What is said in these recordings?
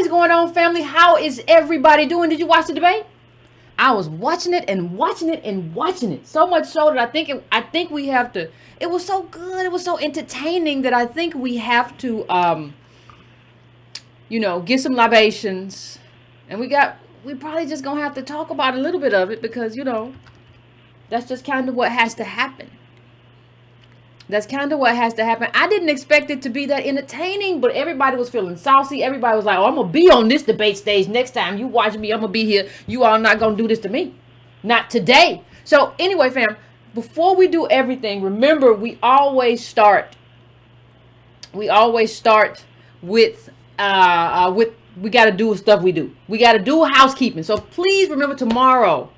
is going on, family? How is everybody doing? Did you watch the debate? I was watching it and watching it and watching it. So much so that I think we have to. It was so good. It was so entertaining that I think we have to, get some libations, and we probably just gonna have to talk about a little bit of it because that's just kind of what has to happen. That's kind of what has to happen. I didn't expect it to be that entertaining, but everybody was feeling saucy. Everybody was like, oh, I'm going to be on this debate stage next time. You watch me, I'm going to be here. You all not going to do this to me. Not today. So anyway, fam, before we do everything, remember, we always start with we got to do stuff we do. We got to do housekeeping. So please remember tomorrow,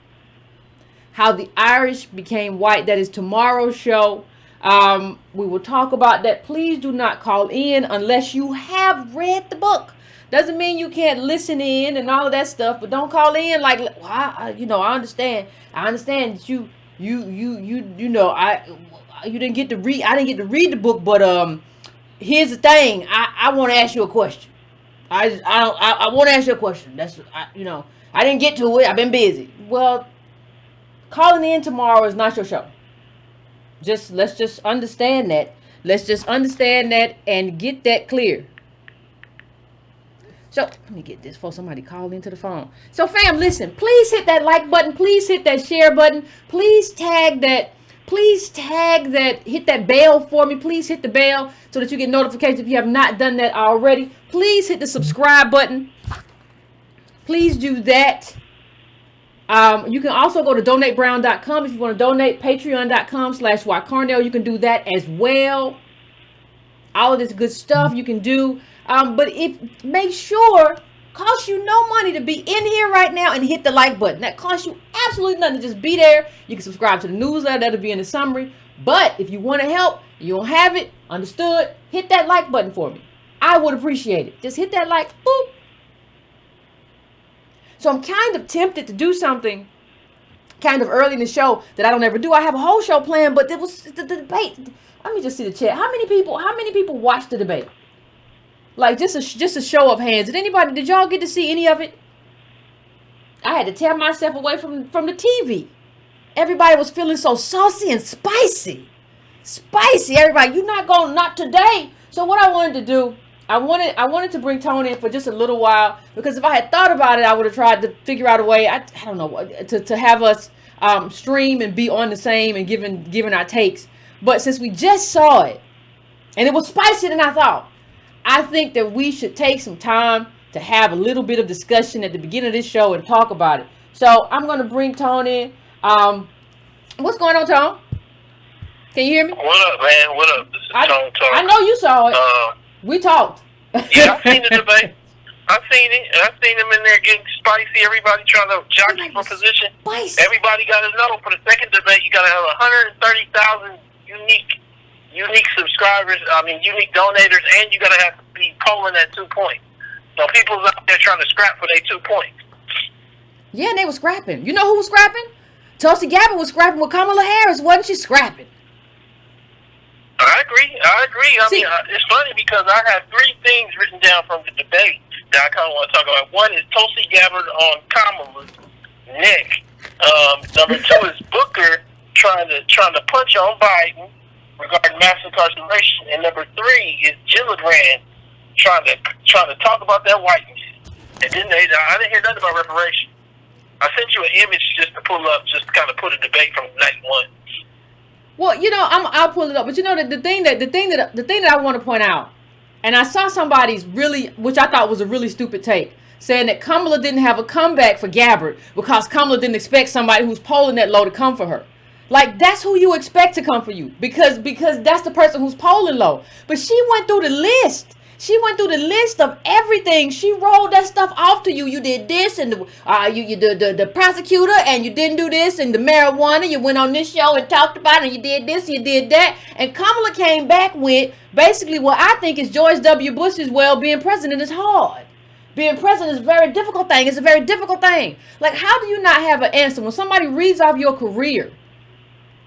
how the Irish became white. That is tomorrow's show. We will talk about that. Please do not call in unless you have read the book. Doesn't mean you can't listen in and all of that stuff, but don't call in like, well, I understand. I understand that you didn't get to read. I didn't get to read the book, but here's the thing. I want to ask you a question. I want to ask you a question. I didn't get to it. I've been busy. Well, calling in tomorrow is not your show. Let's just understand that. Let's just understand that and get that clear. So let me get this before somebody call into the phone. So fam, listen, please hit that like button. Please hit that share button. Please tag that. Hit that bell for me. Please hit the bell so that you get notifications if you have not done that already. Please hit the subscribe button. Please do that. You can also go to donatebrown.com if you want to donate. Patreon.com/YCarnell. You can do that as well. All of this good stuff you can do. But make sure, costs you no money to be in here right now and hit the like button. That costs you absolutely nothing to just be there. You can subscribe to the newsletter. That'll be in the summary. But if you want to help, you don't have it, understood, hit that like button for me. I would appreciate it. Just hit that like, boop. So I'm kind of tempted to do something kind of early in the show that I don't ever do. I have a whole show planned, but it was the debate. Let me just see the chat. How many people watched the debate? Like just a show of hands. Did y'all get to see any of it? I had to tear myself away from the TV. Everybody was feeling so saucy and spicy. Spicy, everybody. Not today. So what I wanted to do, I wanted to bring Tony in for just a little while, because if I had thought about it, I would have tried to figure out a way, I don't know, to have us stream and be on the same and giving our takes. But since we just saw it, and it was spicier than I thought, I think that we should take some time to have a little bit of discussion at the beginning of this show and talk about it. So I'm going to bring Tony in. What's going on, Tone? Can you hear me? What up, man? What up? This is Tone talking. I know you saw it. We talked. Yeah, I seen the debate. I seen it. I seen them in there getting spicy. Everybody trying to jockey for position. Spicy. Everybody got to know for the second debate, you got to have 130,000 unique subscribers. Unique donators, and you got to have to be polling at 2 points. So people's out there trying to scrap for their 2 points. Yeah, and they were scrapping. You know who was scrapping? Tulsi Gabbard was scrapping with Kamala Harris. Wasn't she scrapping? I agree. It's funny because I have 3 things written down from the debate that I kind of want to talk about. One is Tulsi Gabbard on Kamala's neck. Number 2 is Booker trying to punch on Biden regarding mass incarceration, and number 3 is Gillibrand trying to talk about that whiteness. And then I didn't hear nothing about reparations. I sent you an image just to pull up, just to kind of put a debate from night 1. Well, I'll pull it up, but the thing that I want to point out, and I saw somebody's which I thought was a really stupid take, saying that Kamala didn't have a comeback for Gabbard because Kamala didn't expect somebody who's polling that low to come for her. Like, that's who you expect to come for you, because that's the person who's polling low. But she went through the list. She went through the list of everything. She rolled that stuff off to you. You did this, and the prosecutor, and you didn't do this, and the marijuana. You went on this show and talked about it, and you did this, you did that. And Kamala came back with basically what I think is George W. Bush's, being president is hard. Being president is a very difficult thing. It's a very difficult thing. Like, how do you not have an answer when somebody reads off your career?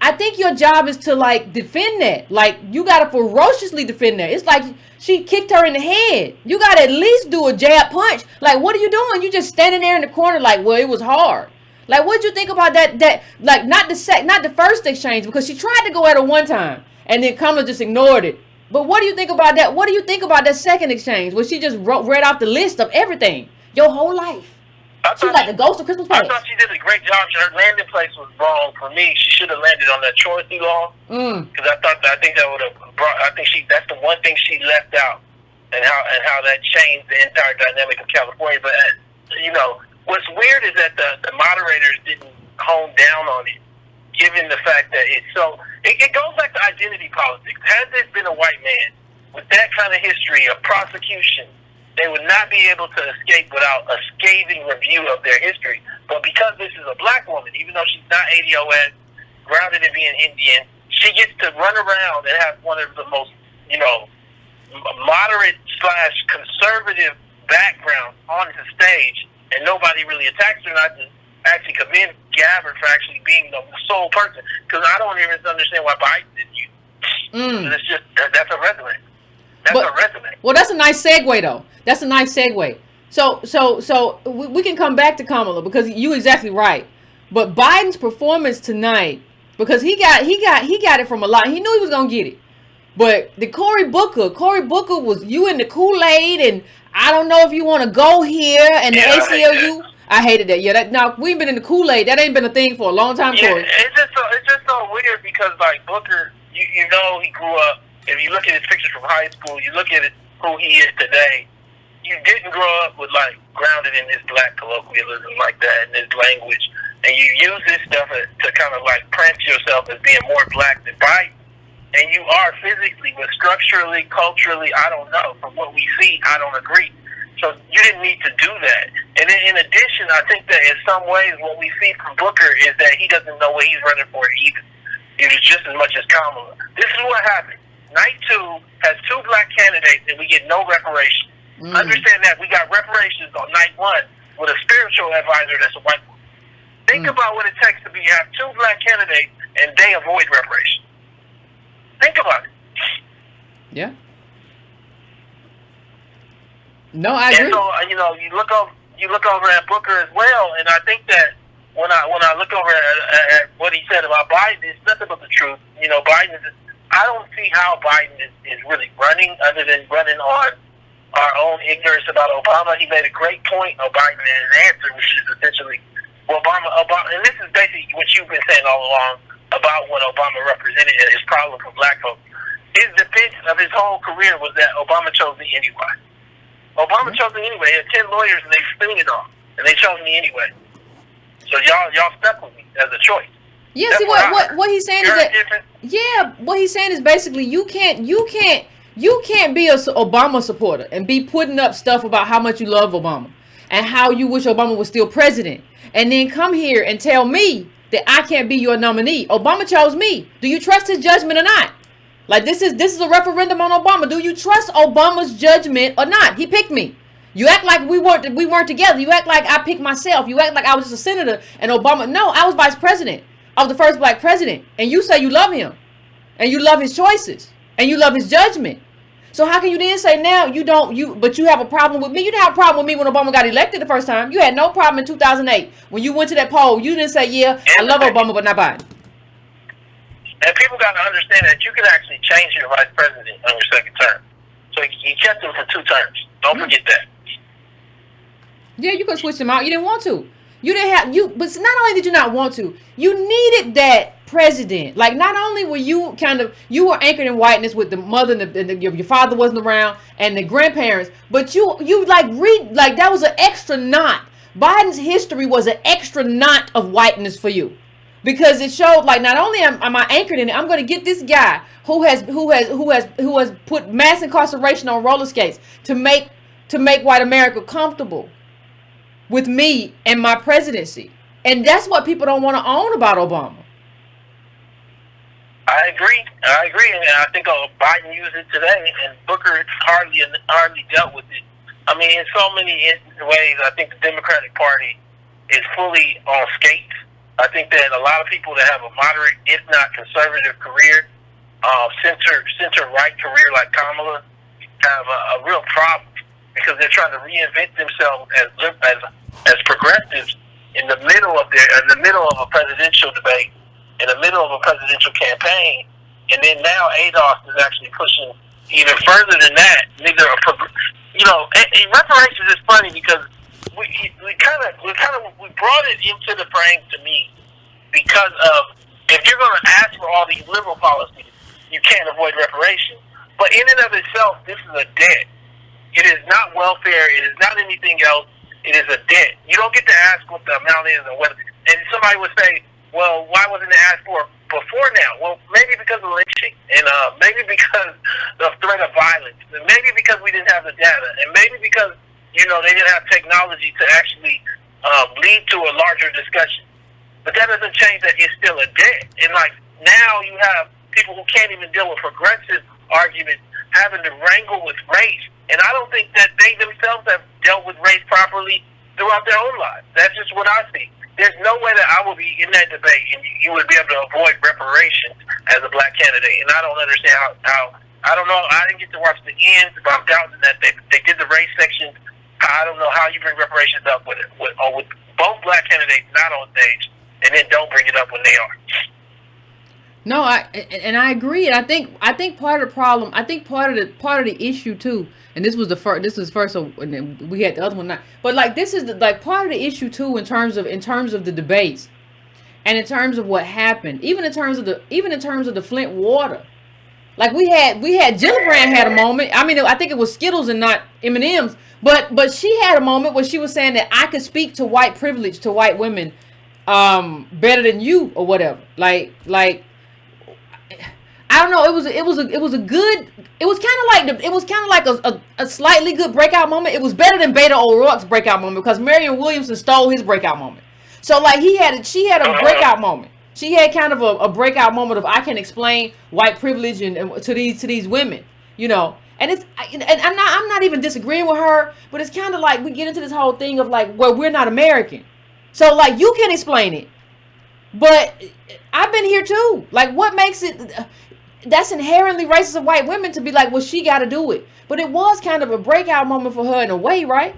I think your job is to like defend that. Like you gotta ferociously defend that. It's like she kicked her in the head. You gotta at least do a jab punch. Like what are you doing? You just standing there in the corner like, well, it was hard. Like what'd you think about that? That like not the first exchange, because she tried to go at her one time and then Kamala just ignored it. But what do you think about that? What do you think about that second exchange where she just read off the list of everything, your whole life? She's like the ghost of Christmas past. I thought she did a great job. Her landing place was wrong for me. She should have landed on that Chauncey law, because I think that would have brought. I think that's the one thing she left out, and how that changed the entire dynamic of California. But you know, what's weird is that the moderators didn't hone down on it, given the fact that it's so. It goes back to identity politics. Had this been a white man with that kind of history of prosecution, they would not be able to escape without a scathing review of their history. But because this is a black woman, even though she's not ADOS, grounded in being Indian, she gets to run around and have one of the most, you know, moderate/conservative backgrounds on the stage, and nobody really attacks her. And I just actually commend Gabbard for actually being the sole person, because I don't even understand why Biden didn't use it. It's just, that's a resume. That's a resume. Well, that's a nice segue, though. That's a nice segue. So we can come back to Kamala, because you're exactly right. But Biden's performance tonight, because he got it from a lot. He knew he was gonna get it. But the Cory Booker was you in the Kool-Aid, and I don't know if you want to go here, and the ACLU. I hated that. Yeah, now we've been in the Kool-Aid. That ain't been a thing for a long time. Yeah, it's just so weird, because like Booker, you know, he grew up. If you look at his pictures from high school, you look at who he is today. You didn't grow up with like grounded in this black colloquialism like that, and this language, and you use this stuff to kind of like print yourself as being more black than white. And you are physically, but structurally, culturally, I don't know. From what we see, I don't agree. So you didn't need to do that. And then in addition, I think that in some ways what we see from Booker is that he doesn't know what he's running for either. It was just as much as Kamala. This is what happened. Night 2 has 2 black candidates, and we get no reparations. Understand that we got reparations on night 1 with a spiritual advisor that's a white woman. Think about what it takes to have 2 black candidates and they avoid reparations. Think about it. Yeah. No, I agree. And so you know, you look over at Booker as well, and I think that when I look over at what he said about Biden, it's nothing but the truth. You know, Biden is. I don't see how Biden is really running, other than running on our own ignorance about Obama. He made a great point of Biden in his answer, which is essentially Obama, and this is basically what you've been saying all along about what Obama represented and his problem for black folks. His defense of his whole career was that Obama chose me anyway. Obama chose me anyway. He had 10 lawyers and they spinning it off, and they chose me anyway. So y'all stuck with me as a choice. Yeah, that's see what he's saying is that what he's saying is basically you can't be a Obama supporter and be putting up stuff about how much you love Obama and how you wish Obama was still president, and then come here and tell me that I can't be your nominee. Obama chose me. Do you trust his judgment or not? Like this is a referendum on Obama. Do you trust Obama's judgment or not? He picked me. You act like we weren't together. You act like I picked myself. You act like I was just a senator and Obama. No, I was vice president. I was the first black president. And you say you love him. And you love his choices. And you love his judgment. So how can you then say now but you have a problem with me? You didn't have a problem with me when Obama got elected the first time. You had no problem in 2008. When you went to that poll, you didn't say, yeah, I love Obama, but not Biden. And people got to understand that you can actually change your vice president on your second term. So he kept him for 2 terms. Don't forget that. Yeah, you could switch him out. You didn't want to. But not only did you not want to, you needed that president. Like, not only were you were anchored in whiteness with the mother and your father wasn't around and the grandparents, but that was an extra knot. Biden's history was an extra knot of whiteness for you. Because it showed, like, not only am I anchored in it, I'm going to get this guy who has put mass incarceration on roller skates to make white America comfortable with me and my presidency. And that's what people don't want to own about Obama. I agree, and I think Biden used it today, and Booker hardly dealt with it. I mean, in so many ways, I think the Democratic Party is fully on skates. I think that a lot of people that have a moderate, if not conservative career, center right career like Kamala, have a real problem because they're trying to reinvent themselves as progressives in the middle of a presidential debate, in the middle of a presidential campaign, and then now Atos is actually pushing even further than that. Reparations is funny because we brought it into the frame to me because of, if you're going to ask for all these liberal policies, you can't avoid reparations. But in and of itself, this is a debt. It is not welfare. It is not anything else. It is a debt. You don't get to ask what the amount is or whether. And somebody would say, well, why wasn't it asked for before now? Well, maybe because of lynching, and maybe because of threat of violence, and maybe because we didn't have the data, and maybe because they didn't have technology to actually lead to a larger discussion. But that doesn't change that it's still a debt. And now you have people who can't even deal with progressive arguments having to wrangle with race. And I don't think that they themselves have dealt with race properly throughout their own lives. That's just what I see. There's no way that I will be in that debate and you would be able to avoid reparations as a black candidate. And I don't understand how I don't know. I didn't get to watch the ends, but I'm doubting that they did the race section. I don't know how you bring reparations up with both black candidates not on stage, and then don't bring it up when they are. No, I agree. And I think part of the problem, I think part of the issue too, and this was first, so, and then we had the other one not. But this is part of the issue too in terms of the debates, and in terms of what happened, even in terms of the Flint water. We had Gillibrand had a moment. I mean, I think it was Skittles and not M&Ms, but she had a moment where she was saying that I could speak to white privilege to white women better than you or whatever. I don't know. It was kind of like a slightly good breakout moment. It was better than Beto O'Rourke's breakout moment because Marion Williamson stole his breakout moment. So she had a breakout moment. She had kind of a breakout moment of I can explain white privilege and to these women, And I'm not even disagreeing with her, but it's kind of like we get into this whole thing of well, we're not American, so you can explain it, but I've been here too. What makes it? That's inherently racist of white women to be well, she got to do it. But it was kind of a breakout moment for her in a way, right?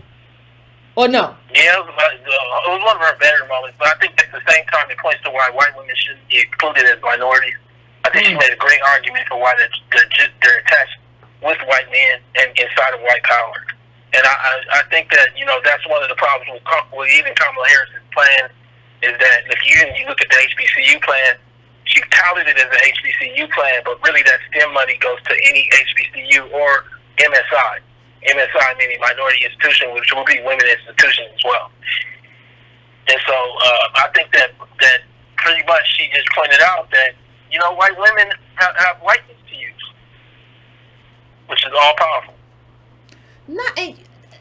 Or no? Yeah, it was one of her better moments. But I think at the same time, it points to why white women shouldn't be included as minorities. I think she made a great argument for why they're attached with white men and inside of white power. And I think that that's one of the problems with even Kamala Harris's plan is that if you look at the HBCU plan. She touted it as an HBCU plan, but really that STEM money goes to any HBCU or MSI. MSI meaning minority institution, which will be women institutions as well. And so I think that pretty much she just pointed out that, white women have whiteness to use, which is all powerful.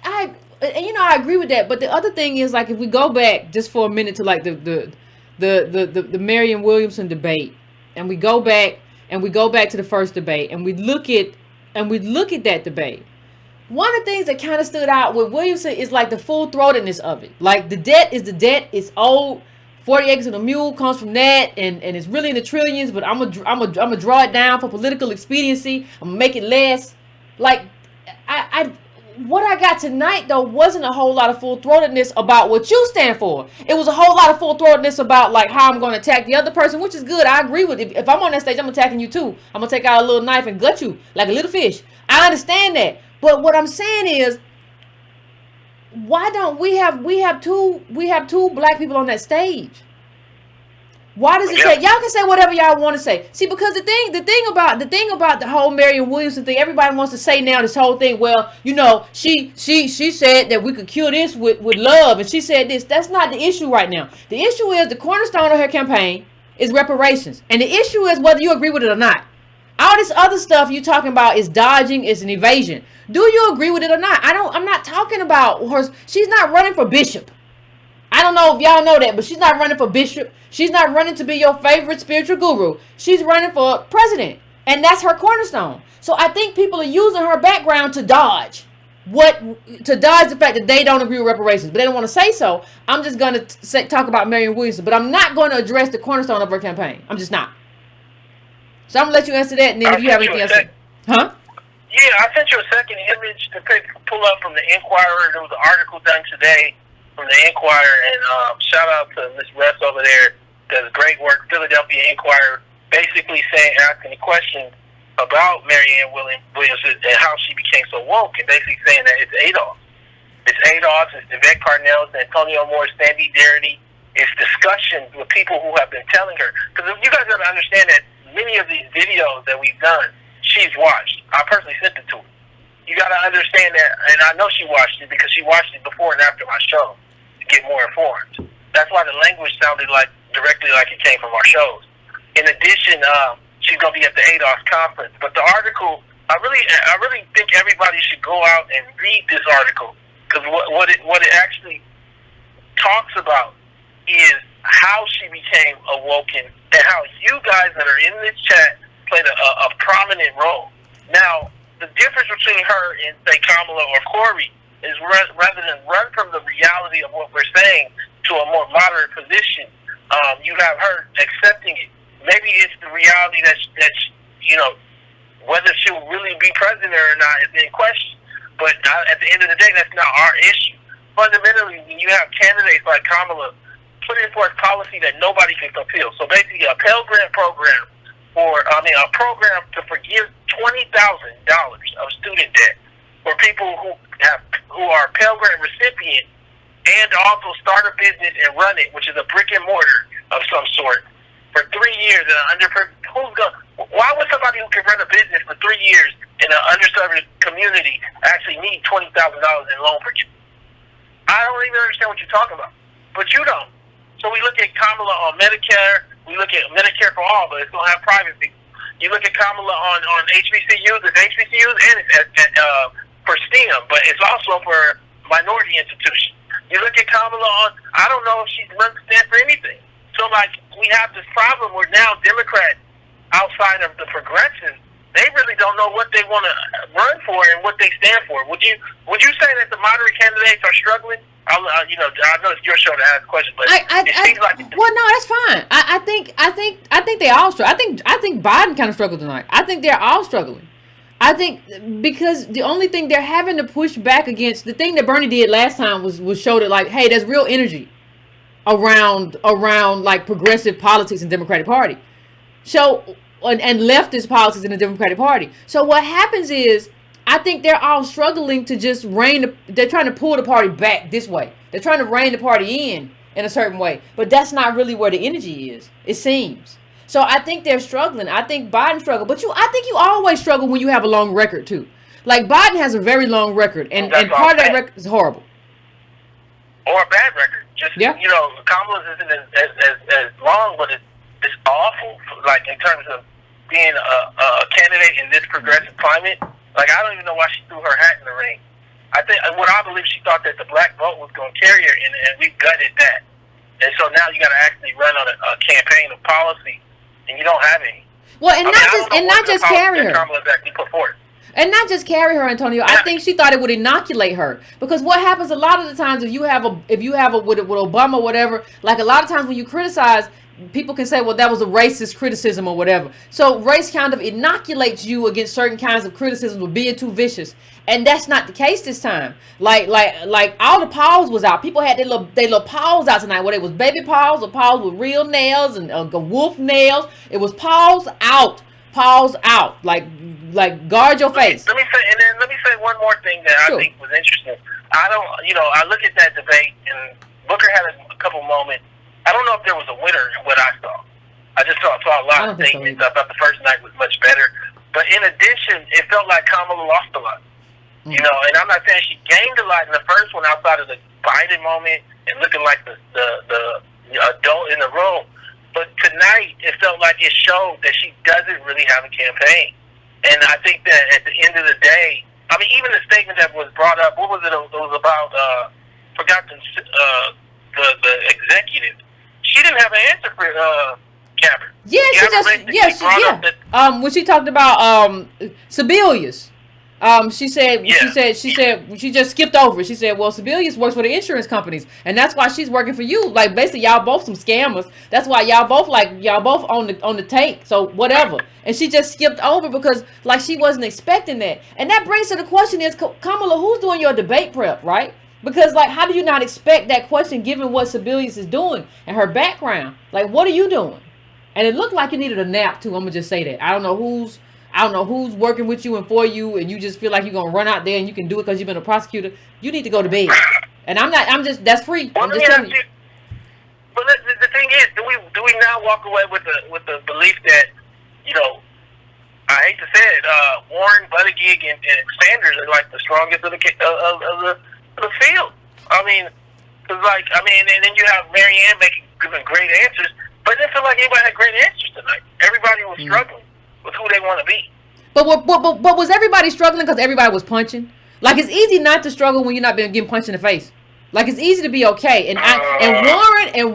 I agree with that. But the other thing is if we go back just for a minute to the Marion Williamson debate, and we go back to the first debate, and we look at that debate. One of the things that kind of stood out with Williamson is the full-throatedness of it. The debt is the debt. It's old. 40 acres and a mule comes from that, and it's really in the trillions. But I'm gonna draw it down for political expediency. I'm gonna make it less. What I got tonight, though, wasn't a whole lot of full-throatedness about what you stand for. It was a whole lot of full-throatedness about, how I'm going to attack the other person, which is good. I agree with it. If I'm on that stage, I'm attacking you, too. I'm going to take out a little knife and gut you like a little fish. I understand that. But what I'm saying is, why don't we have two black people on that stage? Why does it say y'all can say whatever y'all want to say? See, because the thing about the whole Marion Williamson thing, everybody wants to say now this whole thing. Well, she said that we could cure this with love, and she said this. That's not the issue right now. The issue is the cornerstone of her campaign is reparations, and the issue is whether you agree with it or not. All this other stuff you talking about is dodging, is an evasion. Do you agree with it or not? I'm not talking about her. She's not running for bishop. I don't know if y'all know that, but she's not running for bishop. She's not running to be your favorite spiritual guru. She's running for president, and that's her cornerstone. So I think people are using her background to dodge. to dodge the fact that they don't agree with reparations, but they don't want to say so. I'm just going to talk about Marianne Williamson, but I'm not going to address the cornerstone of her campaign. I'm just not. So I'm going to let you answer that, and then if you have anything else. Huh? Yeah, I sent you a second image to pull up from the Inquirer. There was an article done today from the Inquirer, and shout out to Miss Russ over there. Does great work. Philadelphia Inquirer, basically asking the question about Marianne Williamson and how she became so woke, and basically saying that it's Atos. It's Atos, it's Yvette Carnell, it's Antonio Moore, Sandy Darity. It's discussions with people who have been telling her. Because you guys have to understand that many of these videos that we've done, she's watched. I personally sent it to her. You got to understand that, and I know she watched it because she watched it before and after my show to get more informed. That's why the language sounded directly like it came from our shows. In addition, she's going to be at the ADOS conference. But the article, I really think everybody should go out and read this article, because what it actually talks about is how she became awoken and how you guys that are in this chat played a prominent role. Now, the difference between her and, say, Kamala or Corey is rather than run from the reality of what we're saying to a more moderate position, you have her accepting it. Maybe it's the reality that whether she'll really be president or not is in question. But at the end of the day, that's not our issue. Fundamentally, when you have candidates like Kamala putting forth policy that nobody can fulfill, so basically a Pell Grant program, a program to forgive $20,000 of student debt for people who are Pell Grant recipients, and also start a business and run it, which is a brick and mortar of some sort, for 3 years why would somebody who can run a business for 3 years in an underserved community actually need $20,000 in loan forgiveness? I don't even understand what you're talking about, but you don't. So we look at Kamala on Medicare, we look at Medicare for all, but it's going to have private people. You look at Kamala on HBCUs, it's HBCUs, and it's for STEM, but it's also for minority institutions. You look at Kamala on, I don't know if she's run stand for anything. So, we have this problem where now Democrats, outside of the progressives, they really don't know what they want to run for and what they stand for. Would you say that the moderate candidates are struggling? I know it's your show to ask questions, but it seems like. Well, no, that's fine. I think they all struggle. I think Biden kind of struggled tonight. I think they're all struggling. I think because the only thing they're having to push back against, the thing that Bernie did last time was show that hey, there's real energy around progressive politics in the Democratic Party. So and leftist politics in the Democratic Party. So what happens is, I think they're all struggling to just they're trying to pull the party back this way. They're trying to rein the party in a certain way. But that's not really where the energy is, it seems. So I think they're struggling. I think Biden struggled. But I think you always struggle when you have a long record too. Like Biden has a very long record, and part of that record is horrible. Or a bad record. Kamala's isn't as long, but it's awful. In terms of being a candidate in this progressive climate. I don't even know why she threw her hat in the ring. I believe she thought that the black vote was going to carry her, and we gutted that. And so now you got to actually run on a campaign of policy, and you don't have any. Well, not just carry her. And not just carry her, Antonio. I think she thought it would inoculate her, because what happens a lot of the times if you have a with Obama or whatever, a lot of times when you criticize, people can say, well, that was a racist criticism or whatever. So race kind of inoculates you against certain kinds of criticisms of being too vicious. And that's not the case this time. Like all the paws was out. People had their little paws out tonight, whether it was baby paws or paws with real nails and wolf nails. It was paws out. Paws out. Like guard your face. Let me say one more thing that I think was interesting. I look at that debate, and Booker had a couple moments. I don't know if there was a winner in what I saw. I just saw a lot of statements. I thought the first night was much better. But in addition, it felt like Kamala lost a lot. And I'm not saying she gained a lot in the first one outside of the Biden moment and looking like the adult in the room. But tonight, it felt like it showed that she doesn't really have a campaign. And I think that at the end of the day, even the statement that was brought up, what was it? It was about, the executive. She didn't have an answer for Gabbard. Yeah, when she talked about Sebelius. She said she just skipped over it. She said, well, Sebelius works for the insurance companies, and that's why she's working for you. Like, basically, y'all both some scammers. That's why y'all both on the take. So whatever. And she just skipped over because like she wasn't expecting that. And that brings to the question is, Kamala, who's doing your debate prep, right? Because like, how do you not expect that question given what Sebelius is doing and her background? Like, what are you doing? And it looked like you needed a nap too. I'm gonna just say that. I don't know who's working with you and for you, and you just feel like you're gonna run out there and you can do it because you've been a prosecutor. You need to go to bed. And that's free. Well, I'm just telling you. But the thing is, do we now walk away with the belief that, you know, I hate to say it, Warren, Buttigieg, and Sanders are like the strongest of the field. I mean, cause like, and then you have Marianne giving great answers, but it didn't feel like anybody had great answers tonight. Everybody was struggling with who they want to be. But was everybody struggling because everybody was punching? Like, it's easy not to struggle when you're not being getting punched in the face. Like, it's easy to be okay. And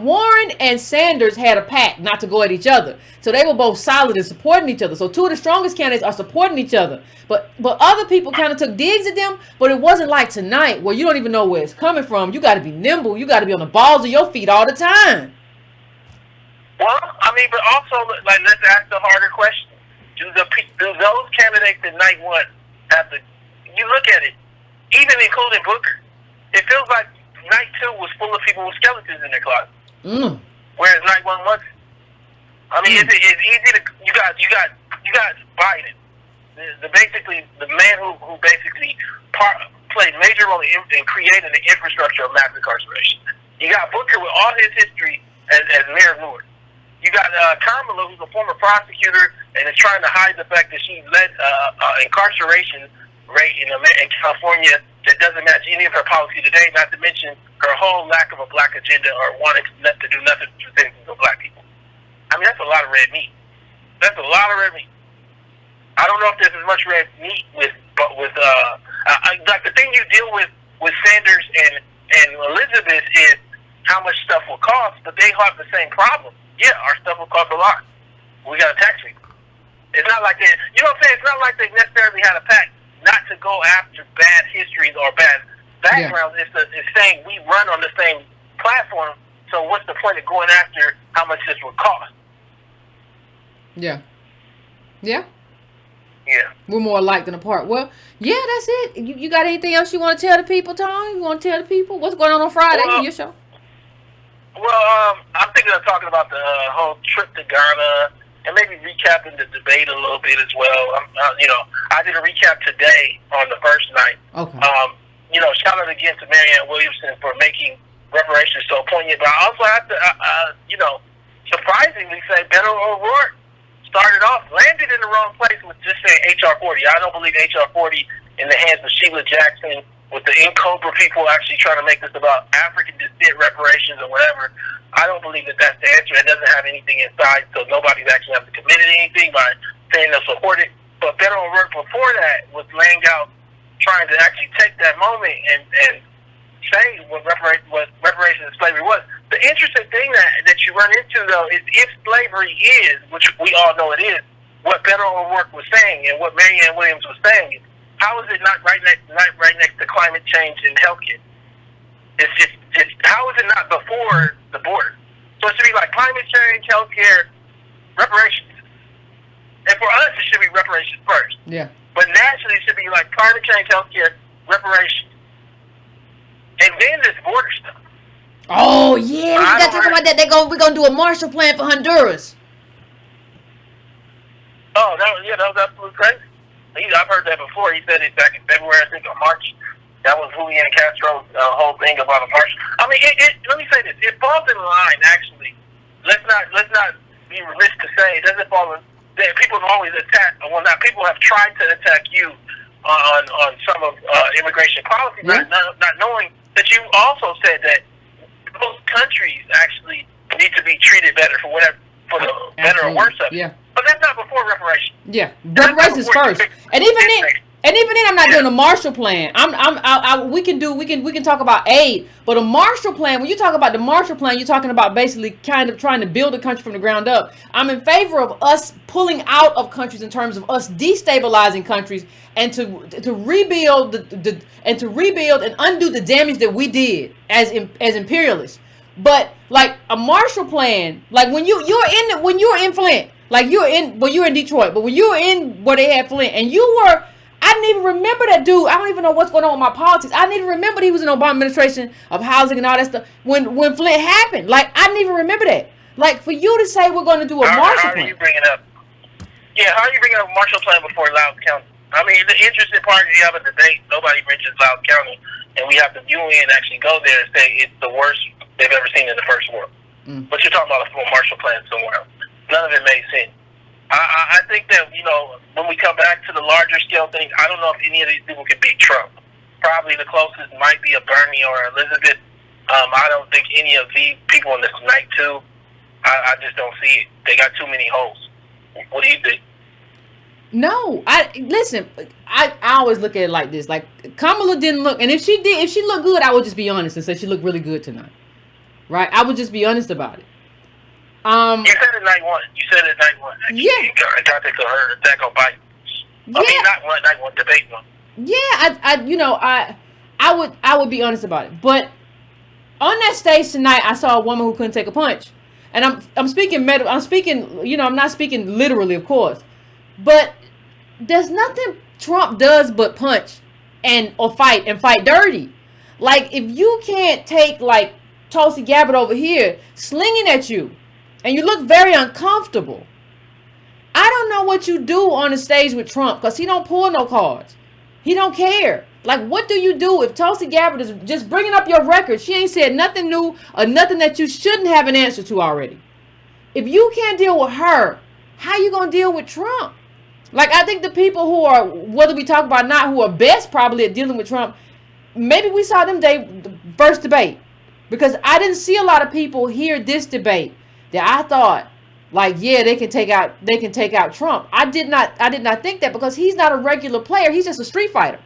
Warren and Sanders had a pact not to go at each other. So they were both solid and supporting each other. So two of the strongest candidates are supporting each other. But other people kind of took digs at them. But it wasn't like tonight where you don't even know where it's coming from. You got to be nimble. You got to be on the balls of your feet all the time. Well, I mean, but also, like, let's ask the harder question. Do those candidates that night one have the, you look at it, even including Booker, it feels like night two was full of people with skeletons in their closet. Whereas night one wasn't. I mean, it's easy to, you got Biden, basically the man who basically played major role in creating the infrastructure of mass incarceration. You got Booker with all his history as mayor of Newark. You got Kamala, who's a former prosecutor and is trying to hide the fact that she led incarceration rate in California that doesn't match any of her policy today, not to mention her whole lack of a black agenda or wanting to do nothing to things for black people. I mean, that's a lot of red meat. That's a lot of red meat. I don't know if there's as much red meat like the thing you deal with Sanders and Elizabeth is how much stuff will cost, but they have the same problem. Yeah, our stuff will cost a lot. We got to tax people. It's not like they, you know what I'm saying? It's not like they necessarily had a pact not to go after bad histories or bad backgrounds. Yeah. It's saying we run on the same platform, so what's the point of going after how much this would cost? Yeah. Yeah. Yeah. We're more alike than apart. Well, yeah, that's it. You got anything else you want to tell the people, Tom? You want to tell the people what's going on Friday in your show? Well, I'm thinking of talking about the whole trip to Ghana and maybe recapping the debate a little bit as well. I did a recap today on the first night. Okay. Shout out again to Marianne Williamson for making reparations so poignant. But I also have to, surprisingly say Beto O'Rourke started off, landed in the wrong place with just saying HR 40. I don't believe HR 40 in the hands of Sheila Jackson with the Cobra people actually trying to make this about African descent reparations or whatever. I don't believe that that's the answer. It doesn't have anything inside, so nobody's actually have committed anything by saying they'll support it. But Beto O'Rourke before that was laying out, trying to actually take that moment and say what reparations and slavery was. The interesting thing that you run into, though, is if slavery is, which we all know it is, what Beto O'Rourke was saying and what Marianne Williams was saying, how is it not right next to climate change and healthcare? It's how is it not before the border? So it should be like climate change, healthcare, reparations. And for us, it should be reparations first. Yeah. But nationally, it should be like climate change, healthcare, reparations, and then this border stuff. Oh yeah, we got to talk about that. We're gonna do a Marshall Plan for Honduras. Oh, that was absolutely crazy. I've heard that before. He said it back in February, I think, or March. That was Julian Castro's whole thing about a march. I mean, let me say this: it falls in line. Actually, let's not be remiss to say it doesn't fall in. That people have always attacked. Well, not people have tried to attack you on some of immigration policy, not knowing that you also said that those countries actually need to be treated better for the better or worse of it. Yeah. But that's not before reparations. Yeah, reparations first. And even then, I'm not doing a Marshall Plan. We can talk about aid, but a Marshall Plan. When you talk about the Marshall Plan, you're talking about basically kind of trying to build a country from the ground up. I'm in favor of us pulling out of countries in terms of us destabilizing countries and to rebuild and undo the damage that we did as imperialists. But like a Marshall Plan, like when you were in Flint, like you were in Detroit, but when you were in where they had Flint, and I didn't even remember that dude. I don't even know what's going on with my politics. I didn't even remember he was in the Obama administration of housing and all that stuff when Flint happened. Like I didn't even remember that. Like for you to say we're going to do a Marshall Plan. How are you bringing up? Yeah, how are you bringing up a Marshall Plan before Loudoun County? I mean, the interesting part is you have a debate. Nobody mentions Loudoun County, and we have the UN actually go there and say it's the worst they've ever seen in the first world. But you're talking about a full Marshall Plan somewhere else. None of it made sense. I think that, when we come back to the larger scale thing, I don't know if any of these people can beat Trump. Probably the closest might be a Bernie or Elizabeth. I don't think any of these people in this night too. I just don't see it. They got too many holes. What do you think? No, I always look at it like this. Like Kamala didn't look, and if she looked good, I would just be honest and say she looked really good tonight. Right? I would just be honest about it. You said it night one. Yeah. I got to her attack on Biden. I mean, not night one, debate one. Yeah, I would be honest about it. But on that stage tonight, I saw a woman who couldn't take a punch, and I'm speaking. I'm not speaking literally, of course, but there's nothing Trump does but punch or fight dirty. Like if you can't take like Tulsi Gabbard over here slinging at you, and you look very uncomfortable. I don't know what you do on the stage with Trump because he don't pull no cards. He don't care. Like, what do you do if Tulsi Gabbard is just bringing up your record? She ain't said nothing new or nothing that you shouldn't have an answer to already. If you can't deal with her, how you going to deal with Trump? Like, I think the people who are, whether we talk about not, who are best probably at dealing with Trump, maybe we saw them the first debate. Because I didn't see a lot of people hear this debate that I thought, like, yeah, they can take out Trump. I did not think that because he's not a regular player. He's just a street fighter.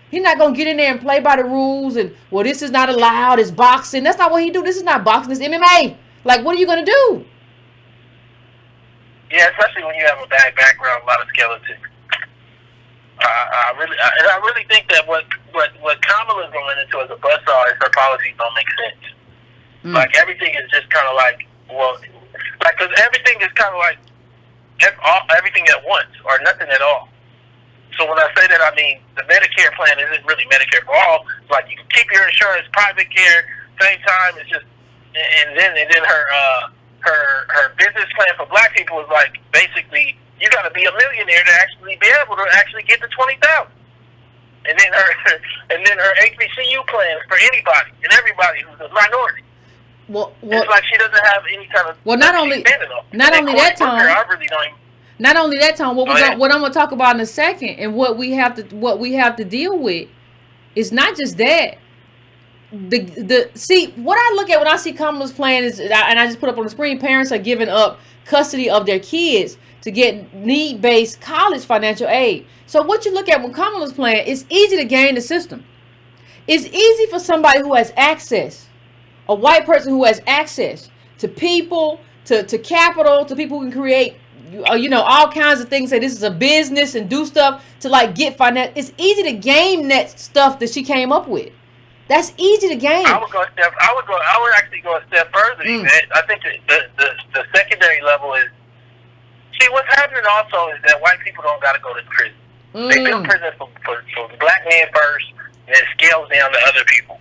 He's not going to get in there and play by the rules and, well, this is not allowed. It's boxing. That's not what he do. This is not boxing. It's MMA. Like, what are you going to do? Yeah, especially when you have a bad background, a lot of skeletons. I really think that what Kamala's going into as a buzzsaw is her policies don't make sense. Like, everything is just kind of like, because everything is kind of like everything at once or nothing at all. So when I say that, I mean the Medicare plan isn't really Medicare for all. Like you can keep your insurance, private care, same time. It's just, and then her business plan for Black people is like basically you got to be a millionaire to actually be able to actually get the $20,000. And then her HBCU plans for anybody and everybody who's a minority. Well, it's like she doesn't have any kind of. Well, not only that, Tom. I really don't even, not only that, Tom. What I'm going to talk about in a second, and what we have to deal with, is not just that. See what I look at when I see Kamala's plan is, and I just put up on the screen. Parents are giving up custody of their kids to get need-based college financial aid. So what you look at when Kamala's plan, it's easy to game the system. It's easy for somebody who has access. A white person who has access to people, to capital, to people who can create, all kinds of things. Say this is a business and do stuff to like get finance. It's easy to game that stuff that she came up with. That's easy to game. I would actually go a step further. I think the secondary level is. See, what's happening also is that white people don't got to go to prison. They build prison for Black men first, and then it scales down to other people.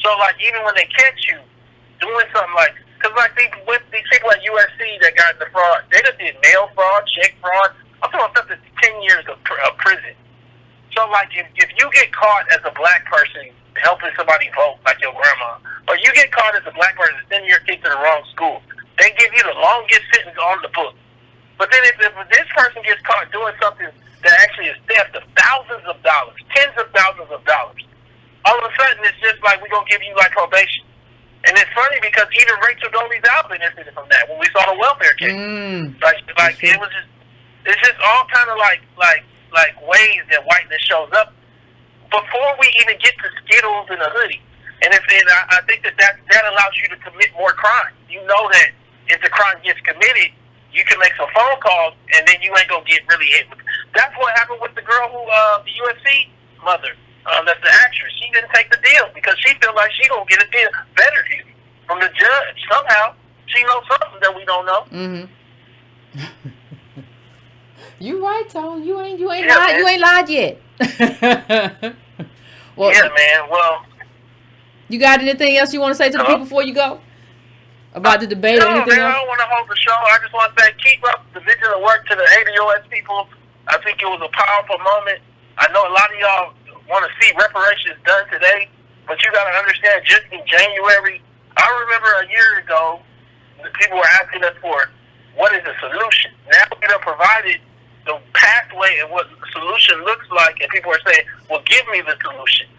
So, like, even when they catch you doing something like, because, like, these people at USC that got the fraud, they just did mail fraud, check fraud. I'm talking about stuff that's 10 years of prison. So, like, if you get caught as a Black person helping somebody vote, like your grandma, or you get caught as a Black person sending your kid to the wrong school, they give you the longest sentence on the book. But then if this person gets caught doing something that actually is theft of thousands of dollars, tens of thousands of dollars, all of a sudden it's just like we're going to give you like probation. And it's funny because even Rachel Dolezal benefited from that when we saw the welfare case. Like it was just, it's just all kind of like ways that whiteness shows up before we even get to Skittles and a hoodie. And I think that allows you to commit more crime. You know that if the crime gets committed, you can make some phone calls, and then you ain't gonna get really hit. That's what happened with the girl who, the UFC mother, that's the actress. She didn't take the deal because she felt like she gonna get a deal, better deal from the judge. Somehow she knows something that we don't know. You right, Tone. You ain't lied. Man. You ain't lied yet. Well, yeah, man. Well, you got anything else you want to say to the people before you go? About the debate or anything else? I don't want to hold the show. I just want to say keep up the vigilant work to the ADOS people. I think it was a powerful moment. I know a lot of y'all want to see reparations done today, but you got to understand, just in January, I remember a year ago, the people were asking us for what is the solution. Now we have provided the pathway and what the solution looks like, and people are saying, well, give me the solution.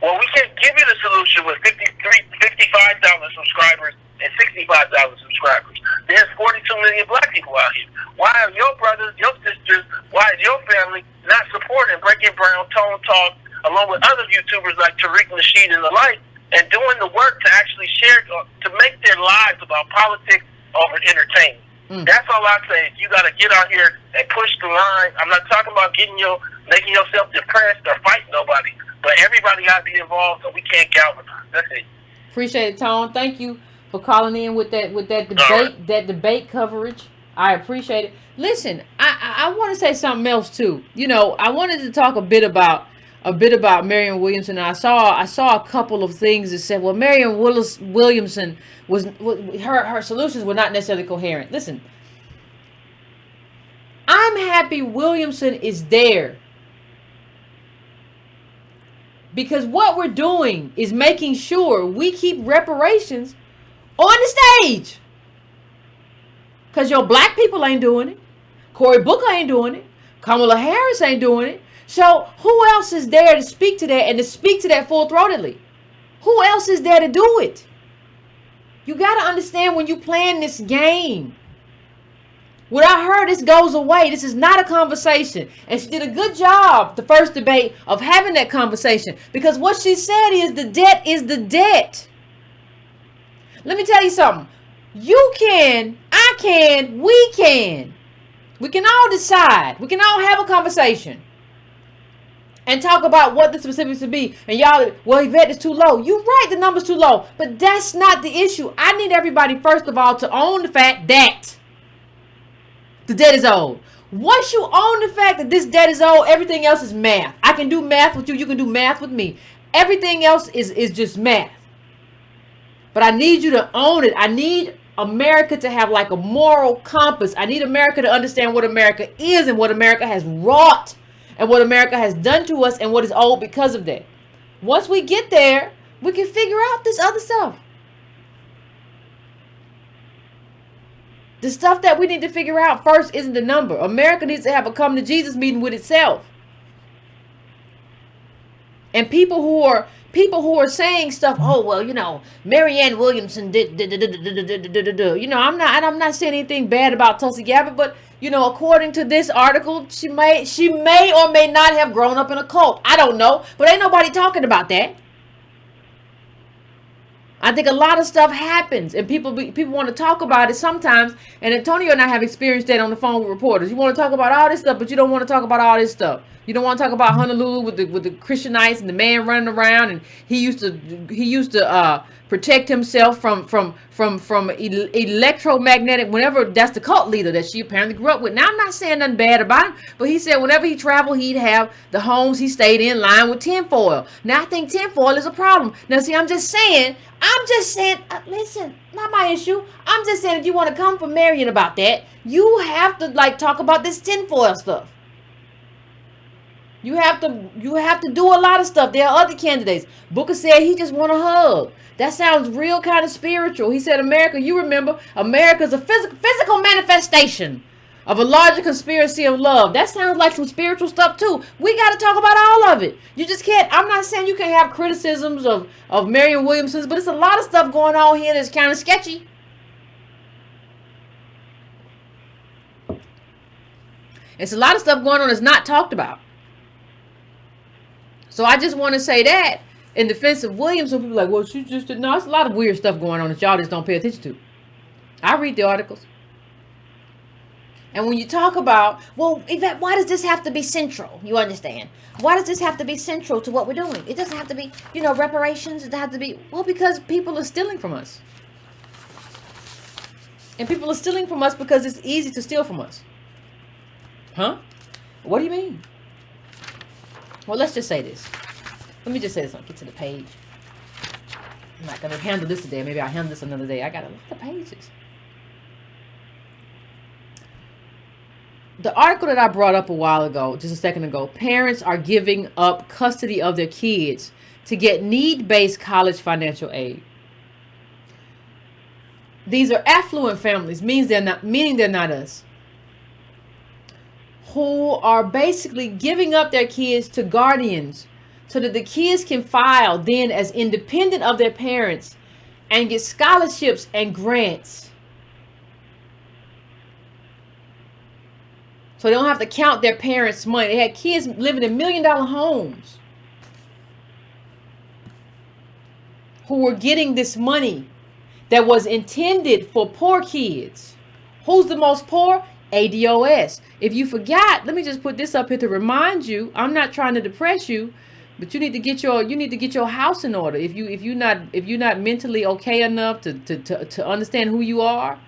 Well, we can't give you the solution with 55,000 subscribers and 65,000 subscribers. There's 42 million black people out here. Why are your brothers, your sisters, why is your family not supporting Breaking Brown, Tone Talk, along with other YouTubers like Tariq Nasheed and the like, and doing the work to actually share, to make their lives about politics over entertainment? That's all I say. You got to get out here and push the line. I'm not talking about making yourself depressed or fighting nobody, but everybody got to be involved, so we can't galvanize. That's it. Appreciate it, Tone. Thank you for calling in with that debate, that debate coverage. I appreciate it. Listen, I want to say something else too. You know, I wanted to talk a bit about Marianne Williamson. I saw a couple of things that said, well, Marianne Williamson was her solutions were not necessarily coherent. Listen, I'm happy Williamson is there, because what we're doing is making sure we keep reparations on the stage. Because your black people ain't doing it. Cory Booker ain't doing it. Kamala Harris ain't doing it. So who else is there to speak to that and to speak to that full-throatedly? Who else is there to do it? You got to understand when you playing this game. What I heard, this goes away. This is not a conversation. And she did a good job, the first debate, of having that conversation. Because what she said is the debt is the debt. Let me tell you something. You can, I can, we can. We can all decide. We can all have a conversation. And talk about what the specifics would be. And y'all, well, Yvette is too low. You're right, the number's too low. But that's not the issue. I need everybody, first of all, to own the fact that the debt is owed. Once you own the fact that this debt is owed, everything else is math. I can do math with you. You can do math with me. Everything else is just math. But I need you to own it. I need America to have like a moral compass. I need America to understand what America is and what America has wrought and what America has done to us and what is owed because of that. Once we get there, we can figure out this other stuff. The stuff that we need to figure out first isn't the number. America needs to have a come to Jesus meeting with itself. And people who are saying stuff, oh, well, you know, Marianne Williamson did, you know, I'm not saying anything bad about Tulsi Gabbard, but, you know, according to this article, she may or may not have grown up in a cult. I don't know, but ain't nobody talking about that. I think a lot of stuff happens, and people want to talk about it sometimes, and Antonio and I have experienced that on the phone with reporters. You want to talk about all this stuff, but you don't want to talk about all this stuff. You don't want to talk about Honolulu with the Christianites and the man running around, and he used to protect himself from electromagnetic, whenever that's the cult leader that she apparently grew up with. Now, I'm not saying nothing bad about him, but he said whenever he traveled, he'd have the homes he stayed in lined with tinfoil. Now, I think tinfoil is a problem. Now, see, I'm just saying, listen, not my issue. I'm just saying, if you want to come for Marion about that, you have to talk about this tinfoil stuff. You have to do a lot of stuff. There are other candidates. Booker said he just want a hug. That sounds real kind of spiritual. He said, America, you remember, America is a physical manifestation of a larger conspiracy of love. That sounds like some spiritual stuff too. We got to talk about all of it. You just can't. I'm not saying you can't have criticisms of Marianne Williamson's, but it's a lot of stuff going on here that's kind of sketchy. It's a lot of stuff going on that's not talked about. So I just want to say that in defense of Williams, so people are like, well, she just did. No, it's a lot of weird stuff going on that y'all just don't pay attention to. I read the articles. And when you talk about, well, Yvette, why does this have to be central? You understand? Why does this have to be central to what we're doing? It doesn't have to be, reparations. It doesn't have to be, well, because people are stealing from us. And people are stealing from us because it's easy to steal from us. Huh? What do you mean? Well, let's just say this. Let me just say this. I'll get to the page. I'm not going to handle this today. Maybe I'll handle this another day. I got a lot of pages. The article that I brought up a while ago, just a second ago, parents are giving up custody of their kids to get need-based college financial aid. These are affluent families, meaning they're not us, who are basically giving up their kids to guardians so that the kids can file then as independent of their parents and get scholarships and grants. So they don't have to count their parents' money. They had kids living in $1 million homes who were getting this money that was intended for poor kids. Who's the most poor? ADOS. If you forgot, let me just put this up here to remind you. I'm not trying to depress you, but you need to get your house in order. If you're not mentally okay enough to understand who you are,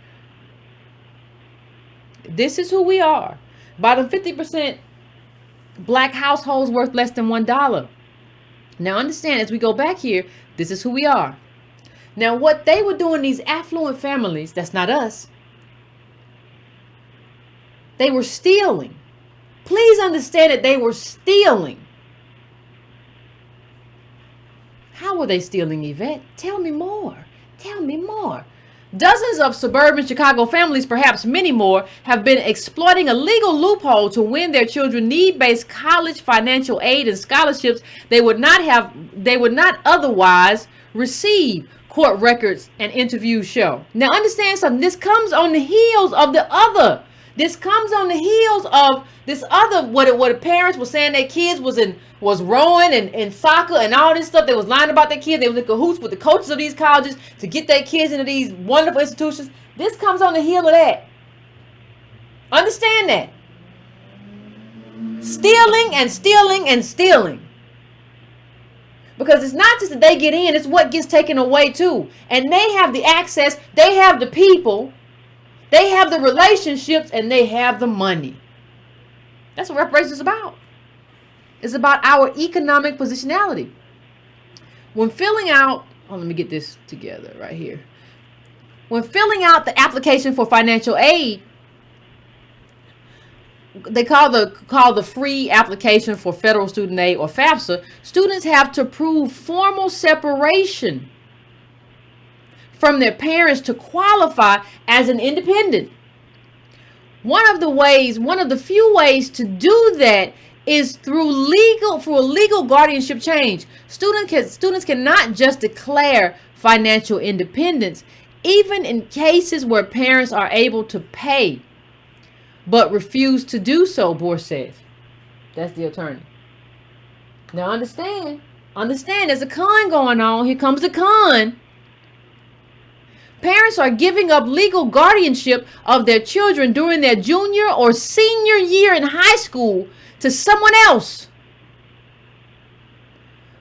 this is who we are. About 50% black households worth less than $1. Now understand, as we go back here, this is who we are. Now what they were doing, these affluent families, that's not us. They were stealing. Please understand that they were stealing. How were they stealing, Yvette? Tell me more. Tell me more. Dozens of suburban Chicago families, perhaps many more, have been exploiting a legal loophole to win their children need-based college financial aid and scholarships they would not otherwise receive, court records and interviews show. Now understand something. This comes on the heels of the other. This comes on the heels of this other, what the parents were saying their kids was rowing and soccer and all this stuff. They was lying about their kids. They was in cahoots with the coaches of these colleges to get their kids into these wonderful institutions. This comes on the heel of that. Understand that. Stealing and stealing and stealing. Because it's not just that they get in, it's what gets taken away too. And they have the access, they have the people, they have the relationships, and they have the money. That's what reparations is about. It's about our economic positionality. When filling out, let me get this together right here. When filling out the application for financial aid, they call the free application for federal student aid, or FAFSA, students have to prove formal separation from their parents to qualify as an independent. One of the few ways to do that is through a legal guardianship change. Students cannot just declare financial independence, even in cases where parents are able to pay, but refuse to do so, Bohr says. That's the attorney. Now understand, there's a con going on. Here comes the con. Parents are giving up legal guardianship of their children during their junior or senior year in high school to someone else.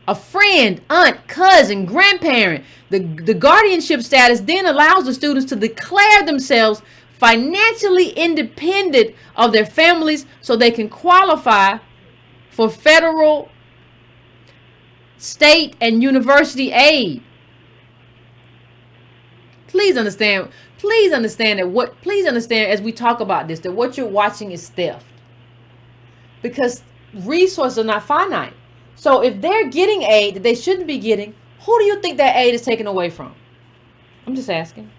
A friend, aunt, cousin, grandparent. The guardianship status then allows the students to declare themselves financially independent of their families so they can qualify for federal, state, and university aid. Please understand as we talk about this, that what you're watching is theft. Because resources are not finite. So if they're getting aid that they shouldn't be getting, who do you think that aid is taken away from? I'm just asking.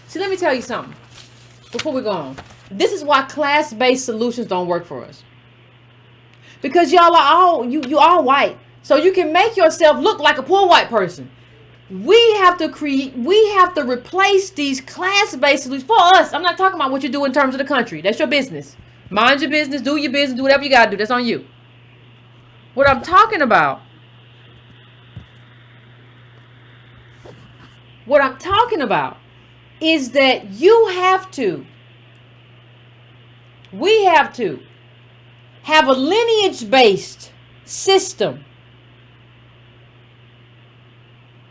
See, let me tell you something before we go on. This is why class-based solutions don't work for us. Because y'all are all white. So you can make yourself look like a poor white person. We have to replace these class-based solutions for us. I'm not talking about what you do in terms of the country. That's your business. Mind your business, do your business, do whatever you gotta do. That's on you. What I'm talking about, is that we have to have a lineage-based system.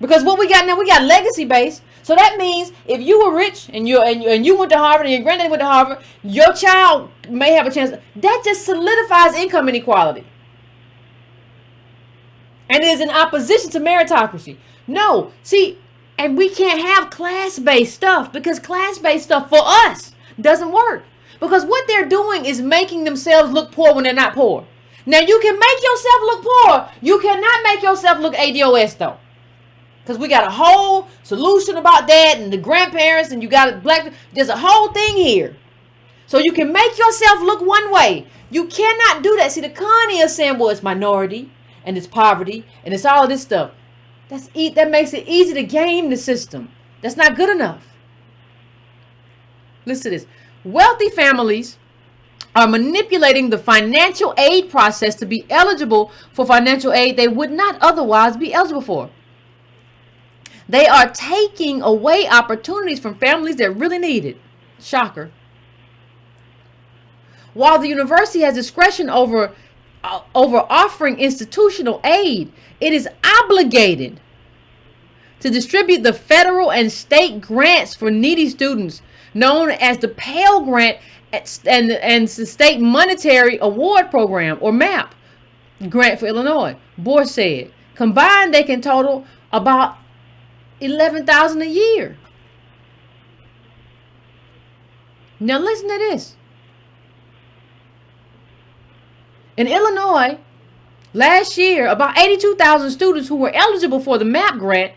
Because what we got now, we got legacy-based. So that means if you were rich and you went to Harvard and your granddad went to Harvard, your child may have a chance. That just solidifies income inequality. And it is in opposition to meritocracy. No, see, and we can't have class-based stuff because class-based stuff for us doesn't work. Because what they're doing is making themselves look poor when they're not poor. Now, you can make yourself look poor. You cannot make yourself look ADOS, though. Because we got a whole solution about that, and the grandparents, and you got black. There's a whole thing here. So you can make yourself look one way. You cannot do that. See, the Connie is saying, well, it's minority, and it's poverty, and it's all this stuff. That makes it easy to game the system. That's not good enough. Listen to this. Wealthy families are manipulating the financial aid process to be eligible for financial aid they would not otherwise be eligible for. They are taking away opportunities from families that really need it. Shocker. While the university has discretion over offering institutional aid, it is obligated to distribute the federal and state grants for needy students, known as the Pell Grant and the State Monetary Award Program, or MAP, grant for Illinois. Board said, combined they can total about $11,000 a year. Now listen to this. In Illinois, last year, about 82,000 students who were eligible for the MAP grant,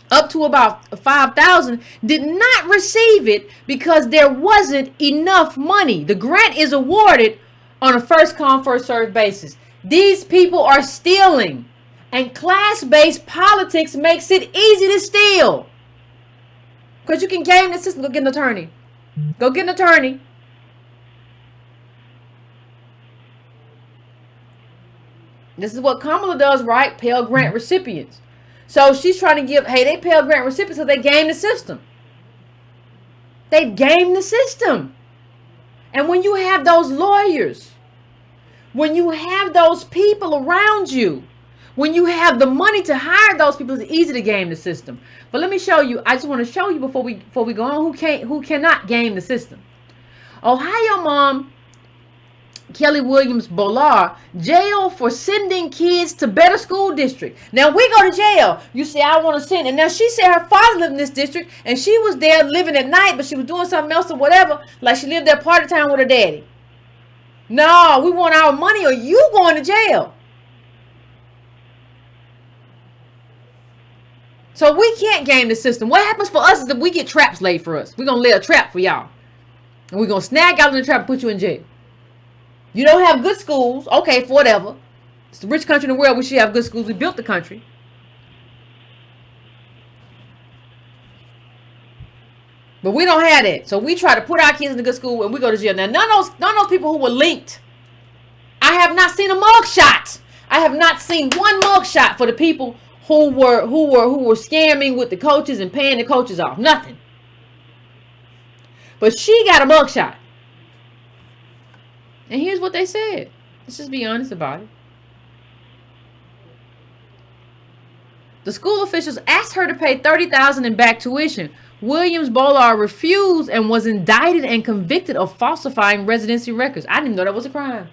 up to about 5,000, did not receive it because there wasn't enough money. The grant is awarded on a first come, first served basis. These people are stealing, and class-based politics makes it easy to steal. Because you can game the system. Go get an attorney. Go get an attorney. This is what Kamala does, right? Pell Grant recipients. So she's trying to give, hey, they Pell Grant recipients, so they game the system. They've gamed the system. And when you have those lawyers, when you have those people around you, when you have the money to hire those people, it's easy to game the system. But let me show you. I just want to show you before we go on who cannot game the system. Ohio mom Kelly Williams Bolar jailed for sending kids to better school district. Now we go to jail. You say I want to send, and now she said her father lived in this district, and she was there living at night, but she was doing something else or whatever. Like she lived there part of the time with her daddy. No, we want our money, or you going to jail. So we can't game the system. What happens for us is that we get traps laid for us. We're gonna lay a trap for y'all, and we're gonna snag out in the trap and put you in jail. You don't have good schools. Okay, for whatever. It's the rich country in the world. We should have good schools. We built the country. But we don't have that. So we try to put our kids in a good school and we go to jail. Now, none of those people who were linked. I have not seen a mugshot. I have not seen one mugshot for the people who were scamming with the coaches and paying the coaches off. Nothing. But she got a mugshot. And here's what they said. Let's just be honest about it. The school officials asked her to pay $30,000 in back tuition. Williams Bolar refused and was indicted and convicted of falsifying residency records. I didn't even know that was a crime.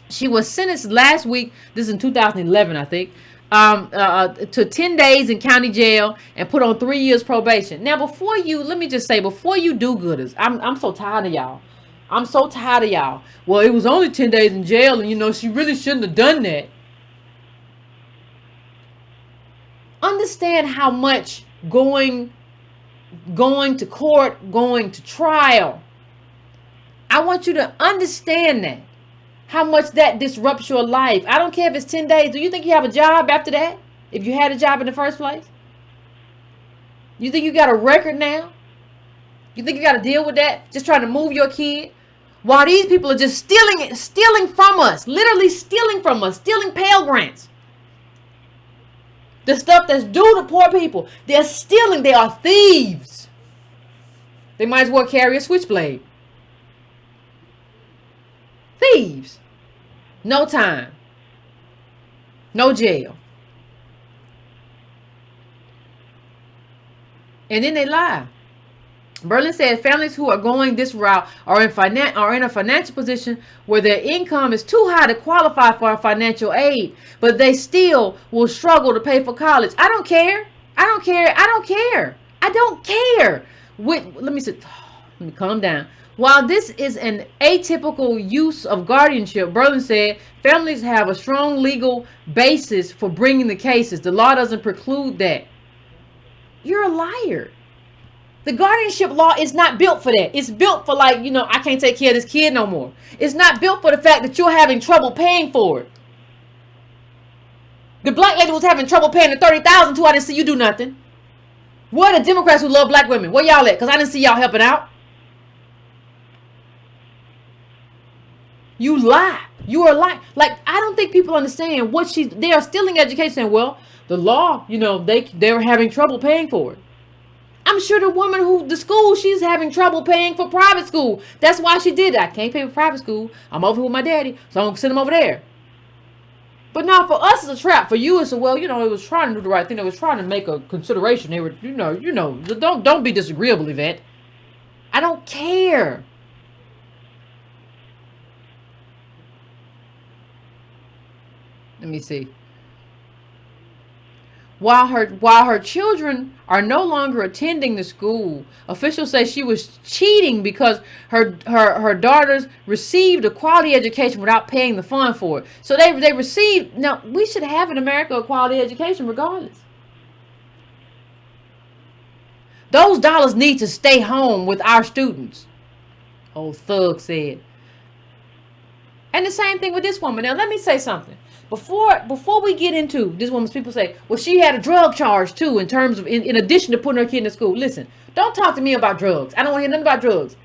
She was sentenced last week, this is in 2011, I think, to 10 days in county jail and put on 3 years probation. Now, let me just say, before you do-gooders, I'm so tired of y'all. I'm so tired of y'all. Well, it was only 10 days in jail, and she really shouldn't have done that. Understand how much going to court, going to trial. I want you to understand that. How much that disrupts your life. I don't care if it's 10 days. Do you think you have a job after that? If you had a job in the first place? You think you got a record now? You think you got to deal with that? Just trying to move your kid? while these people are just stealing from us, literally stealing from us, stealing Pell Grants. The stuff that's due to poor people. They're stealing. They are thieves. They might as well carry a switchblade. Thieves. No time. No jail. And then they lie. Berlin said families who are going this route are in a financial position where their income is too high to qualify for financial aid, but they still will struggle to pay for college. I don't care. I don't care. I don't care. I don't care. Let me calm down. While this is an atypical use of guardianship, Berlin said families have a strong legal basis for bringing the cases. The law doesn't preclude that. You're a liar. The guardianship law is not built for that. It's built for I can't take care of this kid no more. It's not built for the fact that you're having trouble paying for it. The black lady was having trouble paying the $30,000 to. I didn't see you do nothing. Where are the Democrats who love black women? Where y'all at? Because I didn't see y'all helping out. You lie. You are lying. I don't think people understand they are stealing education. Well, the law, they were having trouble paying for it. I'm sure the school, she's having trouble paying for private school. That's why she did it. I can't pay for private school. I'm over here with my daddy, so I'm going to send him over there. But now for us, it's a trap. For you, it's it was trying to do the right thing. It was trying to make a consideration. They were, don't be disagreeable, Yvette. I don't care. Let me see. While her children are no longer attending the school, officials say she was cheating because her daughters received a quality education without paying the fund for it. So they received. Now, we should have in America a quality education regardless. Those dollars need to stay home with our students, old thug said. And the same thing with this woman. Now, let me say something. Before we get into this woman's, people say, well, she had a drug charge too, in terms of, in addition to putting her kid in school. Listen, don't talk to me about drugs. I don't want to hear nothing about drugs.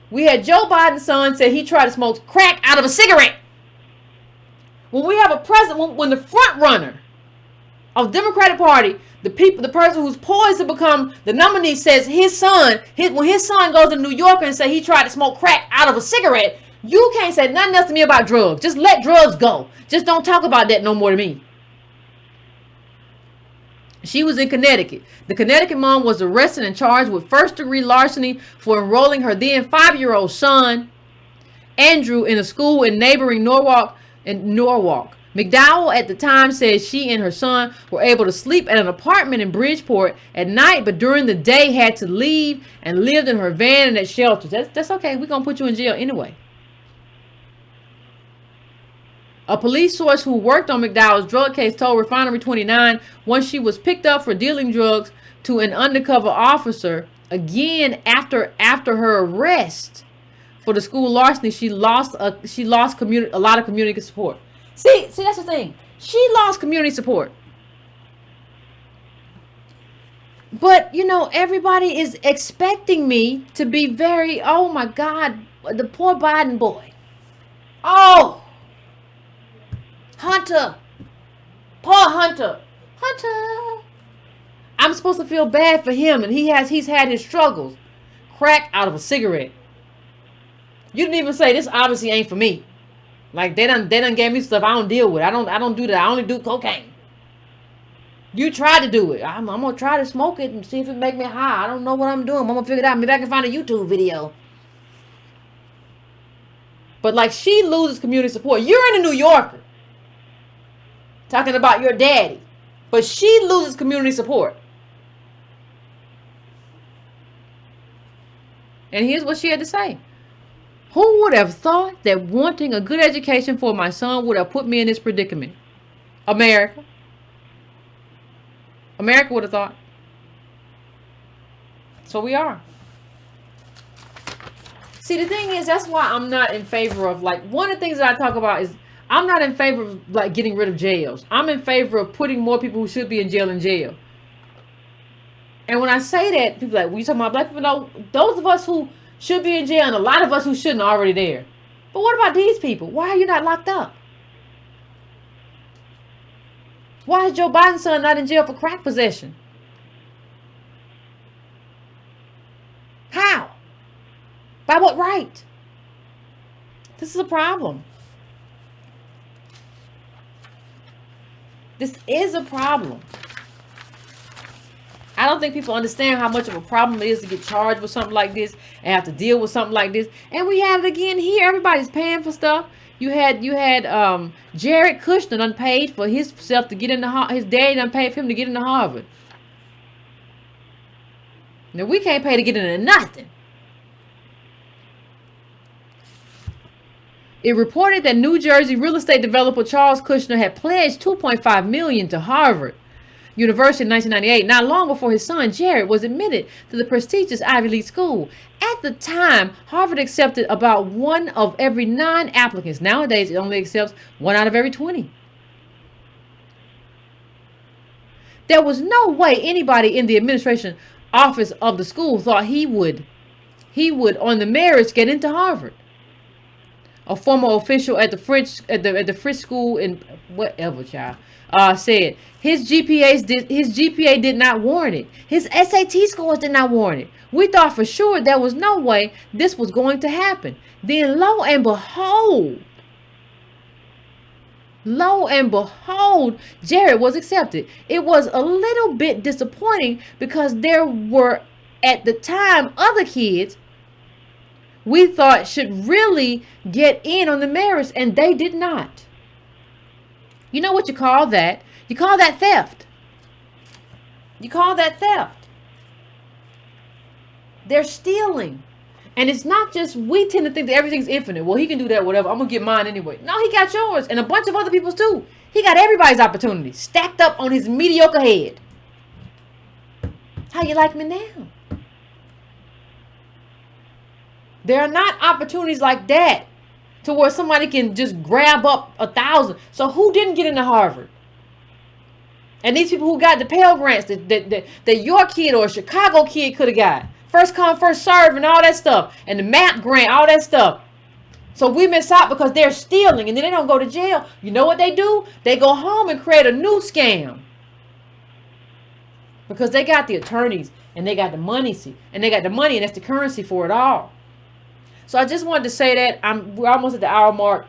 We had Joe Biden's son said he tried to smoke crack out of a cigarette. When we have a president, when the front runner of the Democratic Party, the person who's poised to become the nominee says when his son goes to New York and say he tried to smoke crack out of a cigarette, you can't say nothing else to me about drugs. Just let drugs go. Just don't talk about that no more to me. She was in Connecticut. The Connecticut mom was arrested and charged with first-degree larceny for enrolling her then 5-year-old son, Andrew, in a school in neighboring Norwalk. McDowell at the time said she and her son were able to sleep at an apartment in Bridgeport at night, but during the day had to leave and lived in her van and at shelters. That's okay. We're going to put you in jail anyway. A police source who worked on McDowell's drug case told Refinery 29 once she was picked up for dealing drugs to an undercover officer again after her arrest for the school larceny, she lost a lot of community support. See, that's the thing. She lost community support. But, everybody is expecting me to be very, oh my God, the poor Biden boy. Oh, Hunter. Poor Hunter. I'm supposed to feel bad for him, and he's had his struggles. Crack out of a cigarette. You didn't even say this obviously ain't for me. Like they done gave me stuff I don't deal with. I don't do that. I only do cocaine. You tried to do it. I'm gonna try to smoke it and see if it make me high. I don't know what I'm doing. I'm gonna figure it out. Maybe I can find a YouTube video. But she loses community support. You're in a New Yorker. Talking about your daddy. But she loses community support. And here's what she had to say. Who would have thought that wanting a good education for my son would have put me in this predicament? America. America would have thought. So we are. See, the thing is, that's why I'm not in favor of, one of the things that I talk about is, I'm not in favor of, getting rid of jails. I'm in favor of putting more people who should be in jail in jail. And when I say that, people are like, we talking about black people? No, those of us who should be in jail and a lot of us who shouldn't are already there. But what about these people? Why are you not locked up? Why is Joe Biden's son not in jail for crack possession? How? By what right? This is a problem. This is a problem. I don't think people understand how much of a problem it is to get charged with something like this and have to deal with something like this. And we had it again here. Everybody's paying for stuff. You had Jared Kushner done paid for himself to get into his daddy done paid for him to get into Harvard. Now we can't pay to get into nothing. It reported that New Jersey real estate developer Charles Kushner had pledged $2.5 million to Harvard University in 1998, not long before his son Jared was admitted to the prestigious Ivy League school. At the time, Harvard accepted about 1 of every 9 applicants. Nowadays, it only accepts 1 out of every 20. There was no way anybody in the administration office of the school thought he would on the merits get into Harvard. A former official at the Frisch school in whatever child said his GPA did not warrant it. His SAT scores did not warrant it. We thought for sure there was no way this was going to happen. Then lo and behold, Jared was accepted. It was a little bit disappointing because there were at the time other kids we thought should really get in on the merits, and they did not. You know what you call that? You call that theft. You call that theft. They're stealing. And it's not just, we tend to think that everything's infinite. Well, he can do that, whatever. I'm going to get mine anyway. No, he got yours and a bunch of other people's too. He got everybody's opportunity stacked up on his mediocre head. How you like me now? There are not opportunities like that to where somebody can just grab up 1,000. So who didn't get into Harvard? And these people who got the Pell Grants that your kid or a Chicago kid could have got. First come, first serve and all that stuff. And the MAP grant, all that stuff. So we miss out because they're stealing and then they don't go to jail. You know what they do? They go home and create a new scam. Because they got the attorneys and they got the money, and that's the currency for it all. So I just wanted to say that we're almost at the hour mark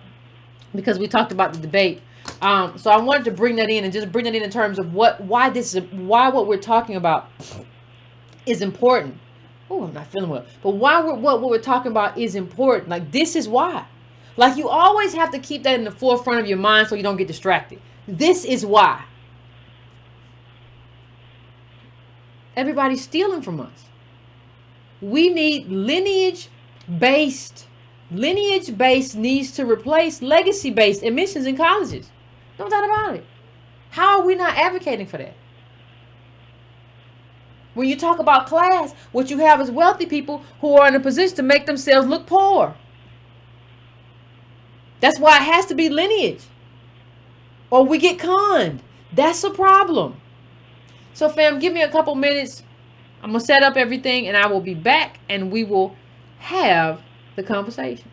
because we talked about the debate. So I wanted to bring that in and just bring that in terms of why what we're talking about is important. Oh, I'm not feeling well. But what we're talking about is important. Like, this is why. Like, you always have to keep that in the forefront of your mind so you don't get distracted. This is why. Everybody's stealing from us. We need lineage-based needs to replace legacy-based admissions in colleges. No doubt about it. How are we not advocating for that? When you talk about class, what you have is wealthy people who are in a position to make themselves look poor. That's why it has to be lineage. Or we get conned. That's a problem. So fam, give me a couple minutes. I'm going to set up everything and I will be back and we will have the conversation.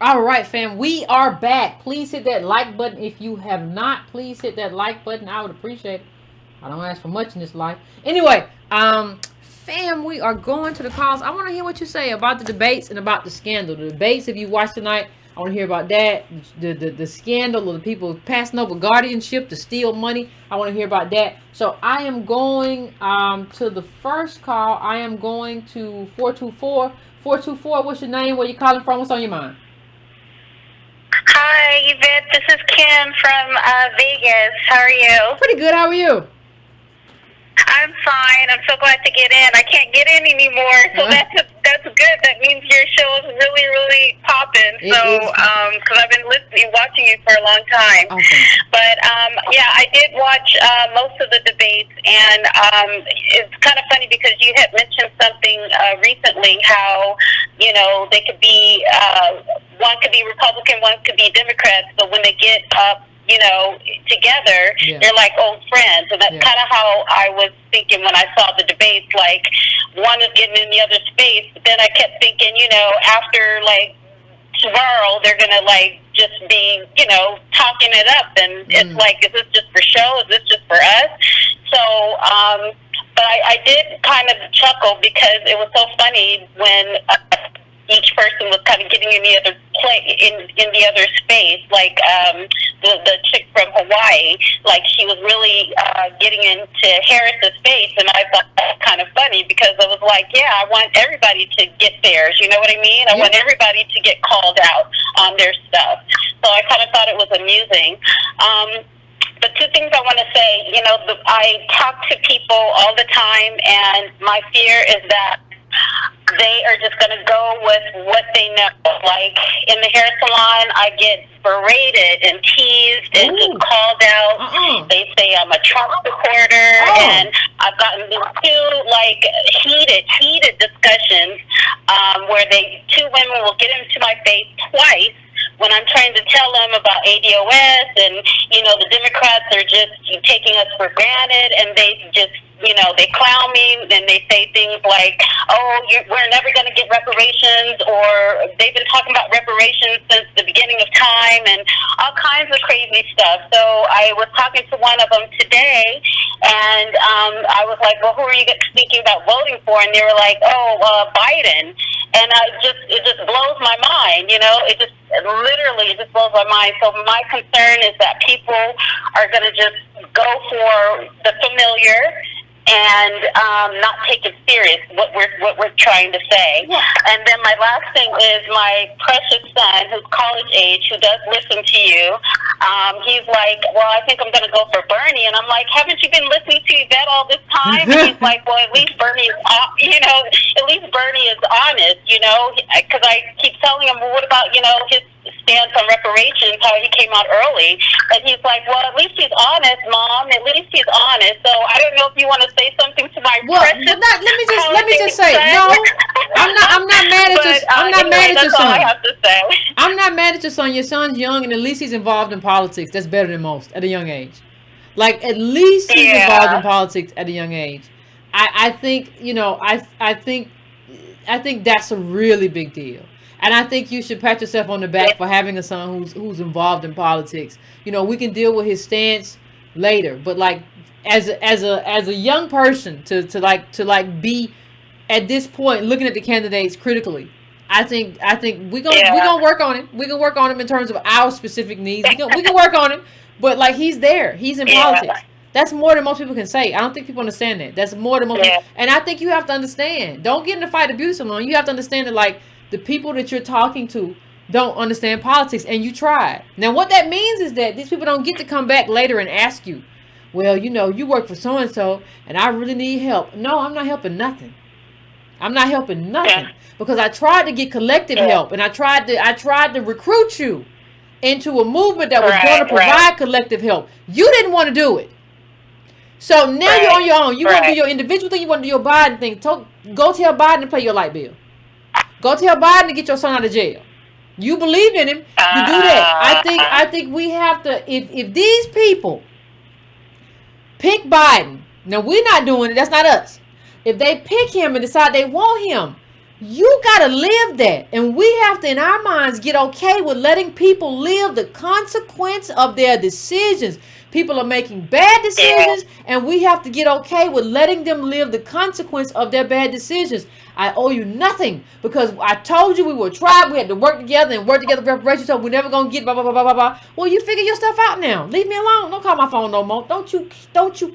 All right, fam. We are back. Please hit that like button if you have not. Please hit that like button. I would appreciate it. I don't ask for much in this life. Anyway, fam, we are going to the calls. I want to hear what you say about the debates and about the scandal. The debates, if you watched tonight, I want to hear about that. The scandal of the people passing over guardianship to steal money. I want to hear about that. So I am going to the first call. I am going to 424. 424, what's your name? Where you calling from? What's on your mind? Hi, Yvette. This is Kim from Vegas. How are you? Pretty good. How are you? I'm fine. I'm so glad to get in. I can't get in anymore, so that's good. That means your show is really, really popping. Because I've been watching you for a long time. Awesome. But yeah, I did watch most of the debates, and it's kind of funny because you had mentioned something recently how they could be one could be Republican, one could be Democrats, but when they get up together, they're like old friends. And that's kind of how I was thinking when I saw the debates, like one is getting in the other space, but then I kept thinking, after like tomorrow, they're going to like just be, talking it up. And it's like, is this just for show? Is this just for us? So, but I did kind of chuckle because it was so funny when each person was kind of getting in the other in the other space, like the chick from Hawaii, like she was really getting into Harris's space, and I thought that was kind of funny because I was like, yeah, I want everybody to get theirs, you know what I mean? I want everybody to get called out on their stuff. So I kind of thought it was amusing. But two things I want to say, I talk to people all the time, and my fear is that they are just going to go with what they know. Like in the hair salon, I get berated and teased and just called out. They say I'm a Trump supporter, and I've gotten into like heated discussions where two women will get into my face twice when I'm trying to tell them about ADOS, and the Democrats are just taking us for granted, and they just they clown me, and they say things like, we're never going to get reparations, or they've been talking about reparations since the beginning of time, and all kinds of crazy stuff. So I was talking to one of them today, and I was like, well, who are you speaking about voting for? And they were like, Biden. And it just blows my mind, it just blows my mind. So my concern is that people are going to just go for the familiar and not take it serious what we're trying to say. Yeah. And then my last thing is my precious son, who's college age, who does listen to you. He's like, well, I think I'm going to go for Bernie, and I'm like, haven't you been listening to Yvette all this time? And he's like, well, at least Bernie is, at least Bernie is honest, because I keep telling him, well, what about his stance on reparations, how he came out early, and he's like, well, at least he's honest, Mom. At least he's honest. So I don't know if you want to say something to my precious. Let me just say, no, I'm not mad at you. I'm not mad at your son. All I have to say. I'm not mad at your son. Your son's young, and at least he's involved in politics. That's better than most at a young age. Like, at least he's involved in politics at a young age. I think I think that's a really big deal. And I think you should pat yourself on the back for having a son who's involved in politics. We can deal with his stance later, but like as a young person to be at this point looking at the candidates critically, I think we're gonna work on it. We can work on him in terms of our specific needs. We can work on him, but like he's there. He's in politics. That's more than most people can say. I don't think people understand that. That's more than most people. And I think you have to understand. Don't get in the fight abuse alone. You have to understand that like the people that you're talking to don't understand politics, and you tried. Now, what that means is that these people don't get to come back later and ask you, well, you work for so-and-so, and I really need help. No, I'm not helping nothing. I'm not helping nothing because I tried to get collective help, and I tried to recruit you into a movement that was going to provide collective help. You didn't want to do it. So now you're on your own. You want to do your individual thing. You want to do your Biden thing. Go tell Biden to pay your light bill. Go tell Biden to get your son out of jail. You believe in him. You do that. I think we have to. If these people pick Biden, now we're not doing it. That's not us. If they pick him and decide they want him, You got to live that. And we have to, in our minds, get okay with letting people live the consequence of their decisions. People are making bad decisions, and we have to get okay with letting them live the consequence of their bad decisions. I owe you nothing because I told you we were a tribe. We had to work together and work together for reparations, so we're never going to get blah, blah, blah, blah, blah, blah. Well, you figure your stuff out now. Leave me alone. Don't call my phone no more. Don't you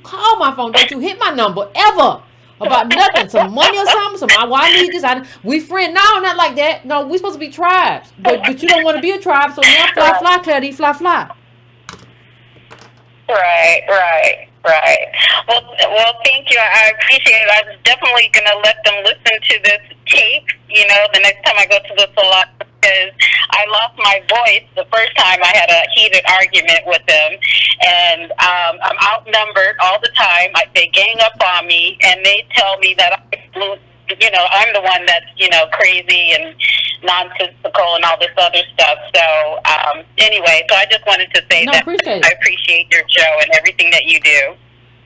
call my phone. Don't you hit my number ever. About nothing, some money or something. Well, I need this. We friend. No, not like that. No, we supposed to be tribes, but you don't want to be a tribe. So now fly, Claire, fly. Right. Well, thank you. I appreciate it. I was definitely going to let them listen to this tape, the next time I go to the salon, because I lost my voice the first time I had a heated argument with them, and I'm outnumbered all the time. They gang up on me, and they tell me that I'm the one that's, crazy and nonsensical and all this other stuff. So, anyway, so I just wanted to say that I appreciate your show and everything that you do.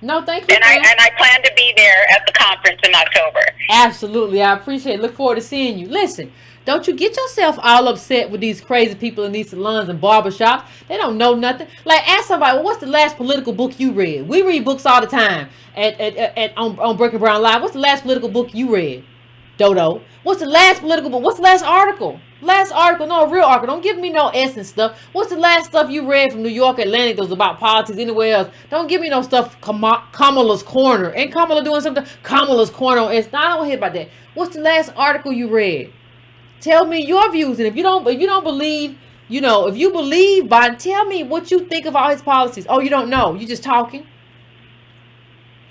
No, thank you. And I plan to be there at the conference in October. Absolutely. I appreciate it. Look forward to seeing you. Listen, don't you get yourself all upset with these crazy people in these salons and barbershops. They don't know nothing. Like, ask somebody, well, what's the last political book you read? We read books all the time on Breaking Brown Live. What's the last political book you read? Dodo. What's the last political book? What's the last article? No, a real article. Don't give me no essence stuff. What's the last stuff you read from New York Atlantic that was about politics anywhere else? Don't give me no stuff Kamala's Corner. Ain't Kamala doing something? Kamala's Corner on S. No, I don't want to hear about that. What's the last article you read? Tell me your views. And if you don't believe, if you believe Biden, tell me what you think of all his policies. Oh, you don't know. You just talking?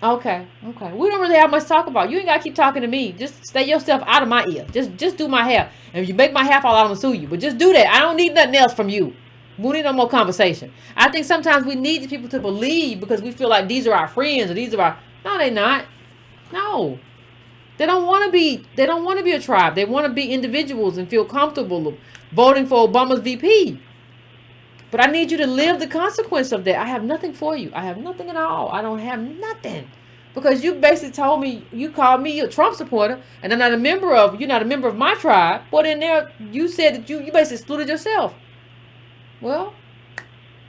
Okay. We don't really have much to talk about. You ain't gotta keep talking to me. Just stay yourself out of my ear. Just do my hair. And if you make my hair fall out, I'm gonna sue you. But just do that. I don't need nothing else from you. We don't need no more conversation. I think sometimes we need people to believe because we feel like these are our friends or these are our. No, they not. No. They don't want to be a tribe. They want to be individuals and feel comfortable voting for Obama's VP. But I need you to live the consequence of that. I have nothing for you. I have nothing at all. I don't have nothing. Because you basically told me, you called me a Trump supporter, and you're not a member of my tribe. But in there, you said that you basically excluded yourself. Well,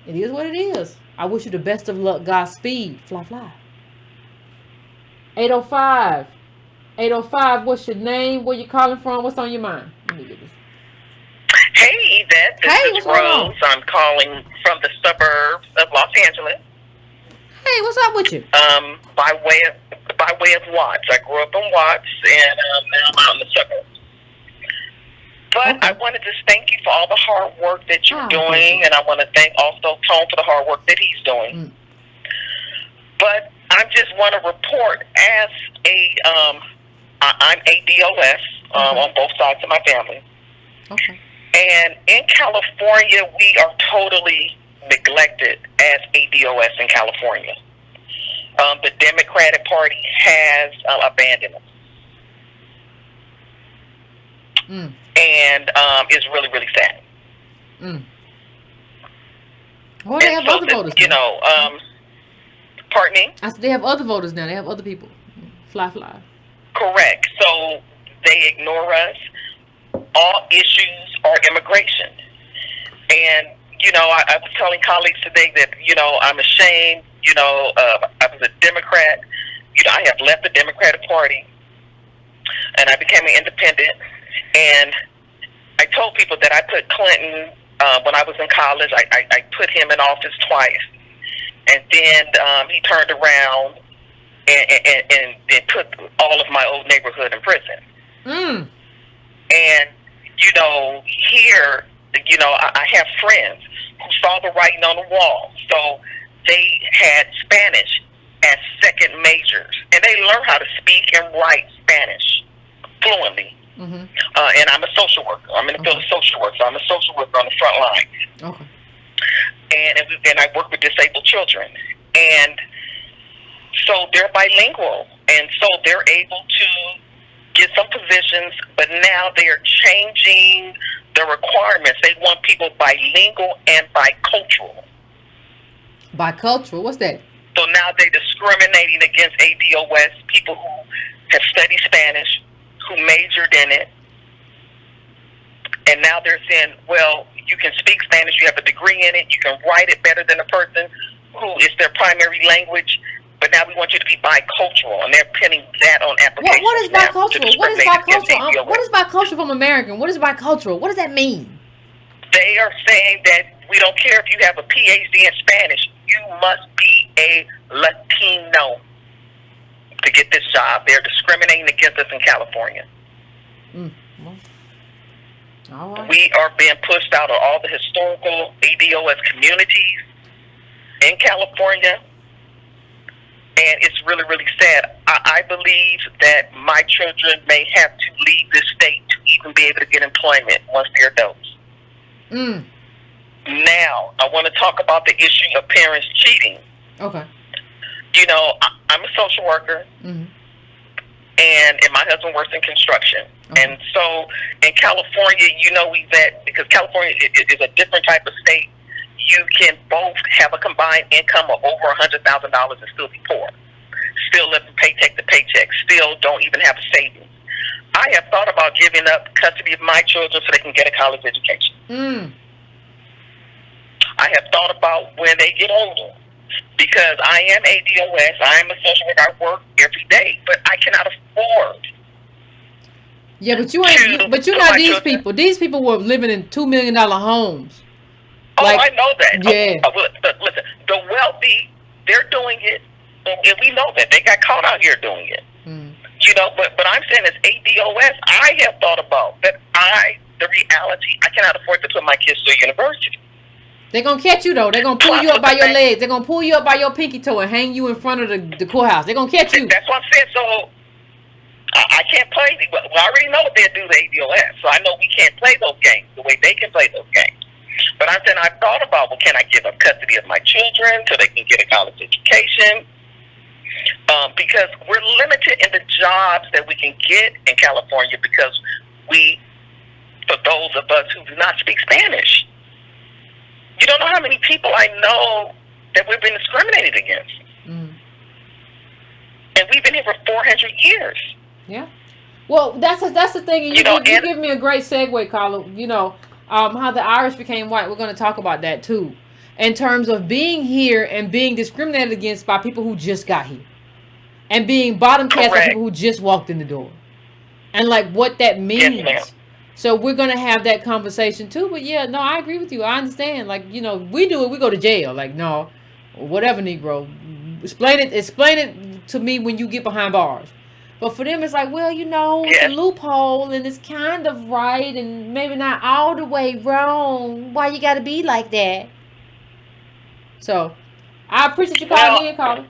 it is what it is. I wish you the best of luck. Godspeed. Fly. 805. 805, what's your name? Where you calling from? What's on your mind? Let me get this. Hey, Yvette. This is Rose. I'm calling from the suburbs of Los Angeles. Hey, what's up with you? By way of Watts. I grew up in Watts, and now I'm out in the suburbs. But okay. I wanted to thank you for all the hard work that you're doing, and I want to thank also Tone for the hard work that he's doing. But I just want to report as I'm ADOS on both sides of my family. Okay. And in California, we are totally neglected as ADOS in California. The Democratic Party has abandoned us. And it's really, really sad. Well, they have other voters now. Pardon me? I said they have other voters now. They have other people. Fly. Correct. So they ignore us. All issues are immigration. And, I was telling colleagues today that, I'm ashamed, I was a Democrat. I have left the Democratic Party, and I became an independent. And I told people that I put Clinton, when I was in college, I put him in office twice. And then he turned around and put all of my old neighborhood in prison. And, here, I have friends who saw the writing on the wall. So they had Spanish as second majors. And they learned how to speak and write Spanish fluently. And I'm a social worker. I'm in the field of social work. So I'm a social worker on the front line. Okay. And I work with disabled children. And so they're bilingual. And so they're able to get some positions, but now they are changing the requirements. They want people bilingual and bicultural. Bicultural? What's that? So now they're discriminating against ADOS, people who have studied Spanish, who majored in it, and now they're saying, well, you can speak Spanish, you have a degree in it, you can write it better than a person who is their primary language, but now we want you to be bicultural, and they're pinning that on applications. What is bicultural? What is bicultural? What is bicultural from American? What is bicultural? What does that mean? They are saying that we don't care if you have a PhD in Spanish, you must be a Latino to get this job. They're discriminating against us in California. Well, all right. We are being pushed out of all the historical ADOS communities in California, and it's really, really sad. I believe that my children may have to leave this state to even be able to get employment once they're adults. Now, I want to talk about the issue of parents cheating. Okay. You know, I'm a social worker, and my husband works in construction. Okay. And so in California, you know, Yvette, because California is a different type of state, you can both have a combined income of over $100,000 and still be poor. Still live from paycheck to paycheck. Still don't even have a savings. I have thought about giving up custody of my children so they can get a college education. I have thought about when they get older, because I am ADOS, I am a social worker, I work every day, but I cannot afford. Yeah, but you ain't. But you're not these children. People. These people were living in $2 million homes. Oh, I know that. Yeah. Listen, the wealthy, they're doing it, and we know that they got caught out here doing it. You know, but I'm saying as ADOS, I have thought about that. The reality, I cannot afford to put my kids to university. They're going to catch you, though. They're going to pull you up by your legs. They're going to pull you up by your pinky toe and hang you in front of the courthouse. They're going to catch you. That's what I'm saying. So I can't play. Well, I already know what they do to ADOS, so I know we can't play those games the way they can play those games. But I'm saying I've thought about, well, can I give up custody of my children so they can get a college education? Because we're limited in the jobs that we can get in California because for those of us who do not speak Spanish, you don't know how many people I know that we've been discriminated against. And we've been here for 400 years. Yeah. Well, that's the thing. And you give me a great segue, Carla. You know, how the Irish became white. We're going to talk about that, too. In terms of being here and being discriminated against by people who just got here. And being bottom caste by people who just walked in the door. And, like, what that means. Yes, so we're going to have that conversation, too. But, yeah, no, I agree with you. I understand. Like, you know, we do it. We go to jail. Like, no, whatever, Negro. Explain it to me when you get behind bars. But for them, it's like, well, you know, it's a loophole, and it's kind of right, and maybe not all the way wrong. Why you got to be like that? So, I appreciate you calling in, Carla.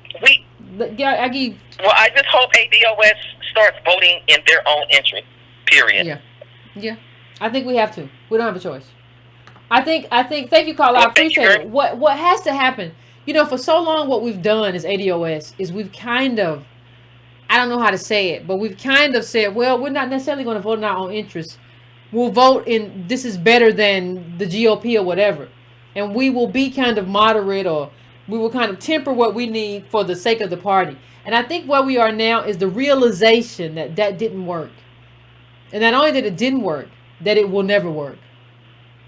I just hope ADOS starts voting in their own interest, period. Yeah. I think we have to. We don't have a choice. I think, thank you, Carla. I appreciate it. What has to happen, you know, for so long, what we've done as ADOS is we've kind of, I don't know how to say it, but we've kind of said, well, we're not necessarily going to vote in our own interest. We'll vote in, this is better than the GOP or whatever. And we will be kind of moderate, or we will kind of temper what we need for the sake of the party. And I think where we are now is the realization that that didn't work. And not only that it didn't work, that it will never work.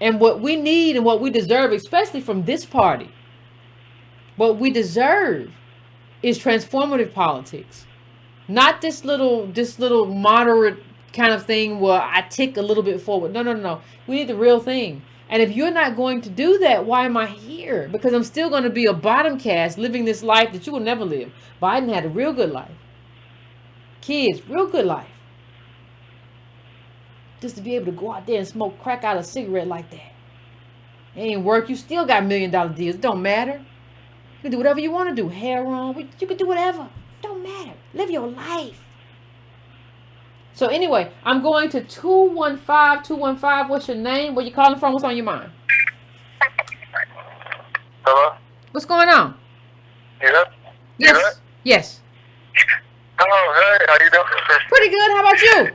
And what we need and what we deserve, especially from this party, what we deserve is transformative politics. Not this little moderate kind of thing where I tick a little bit forward. No. We need the real thing. And if you're not going to do that, why am I here? Because I'm still going to be a bottom caste living this life that you will never live. Biden had a real good life. Kids, real good life. Just to be able to go out there and smoke crack out of a cigarette like that. It ain't work. You still got $1 million deals. It don't matter. You can do whatever you want to do. Hair on. You can do whatever. Don't matter. Live your life. So anyway, I'm going to 215. What's your name? Where you calling from? What's on your mind? Hello? What's going on? Yeah? Yes. Yes. Oh, hey, how you doing? Pretty good. How about you?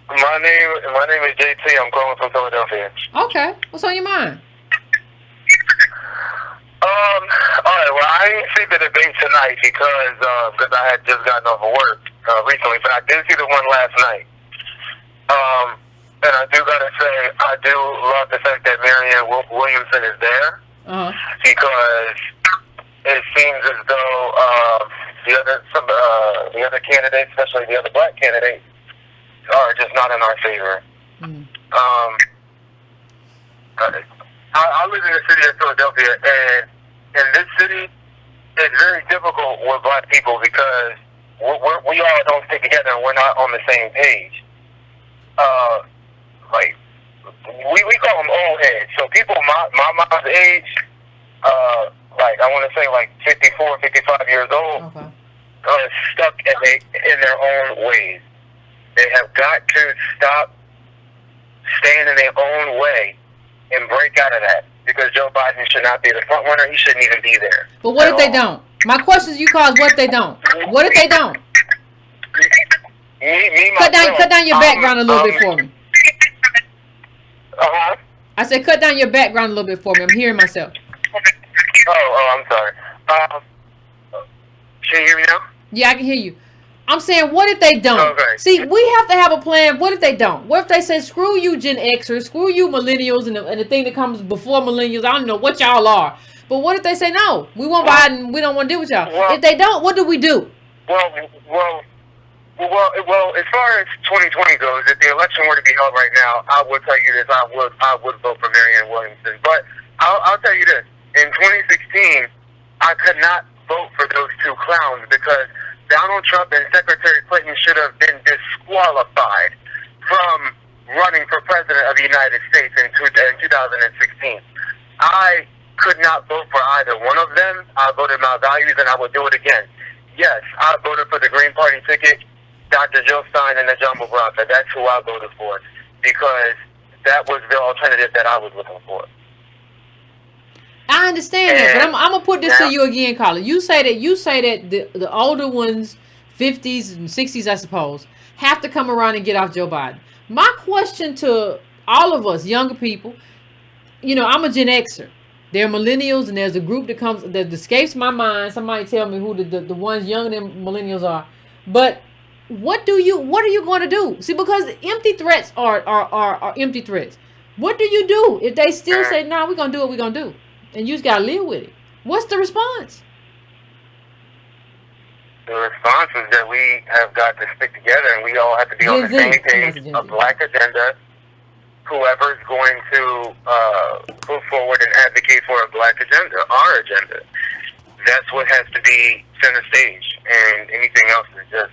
My name is JT. I'm calling from Philadelphia. Okay. What's on your mind? All right. Well, I didn't see the debate tonight because I had just gotten off of work. recently, but I did see the one last night. And I do gotta say, I do love the fact that Marianne Williamson is there, because it seems as though the other candidates, especially the other black candidates, are just not in our favor. I live in the city of Philadelphia, and in this city, it's very difficult with black people because we all don't stick together and we're not on the same page. Like, we call them old heads. So people my mom's age, like, I want to say like 54, 55 years old, are stuck in their own ways. They have got to stop staying in their own way and break out of that, because Joe Biden should not be the front runner. He shouldn't even be there. But what if they don't? My question to you, cause what if they don't? What if they don't? Cut down your background a little bit for me. I said cut down your background a little bit for me. I'm hearing myself. Oh, I'm sorry. Can you hear me now? Yeah, I can hear you. I'm saying, what if they don't? Okay. See, we have to have a plan. What if they don't? What if they say, screw you Gen Xers, screw you millennials, and the thing that comes before millennials? I don't know what y'all are. But what if they say, no, we want Biden, we don't want to deal with y'all? If they don't, what do we do? Well, as far as 2020 goes, if the election were to be held right now, I would tell you this, I would vote for Marianne Williamson. But I'll tell you this, in 2016, I could not vote for those two clowns, because Donald Trump and Secretary Clinton should have been disqualified from running for president of the United States in 2016. I could not vote for either one of them. I voted my values, and I would do it again. Yes, I voted for the Green Party ticket, Dr. Jill Stein and the Jumbo Bronca. That's who I voted for, because that was the alternative that I was looking for. I understand that, but I'm gonna put this to you again, Colin. You say that the older ones, 50s and 60s, I suppose, have to come around and get off Joe Biden. My question to all of us younger people, I'm a Gen Xer. There are millennials, and there's a group that escapes my mind. Somebody tell me who the ones younger than millennials are. But what are you going to do? See, because empty threats are empty threats. What do you do if they still say, no, we're gonna do what we're gonna do? And you just got to live with it. What's the response? The response is that we have got to stick together, and we all have to be on the same page, a black agenda. Whoever's going to put forward and advocate for a black agenda, our agenda, that's what has to be center stage, and anything else is just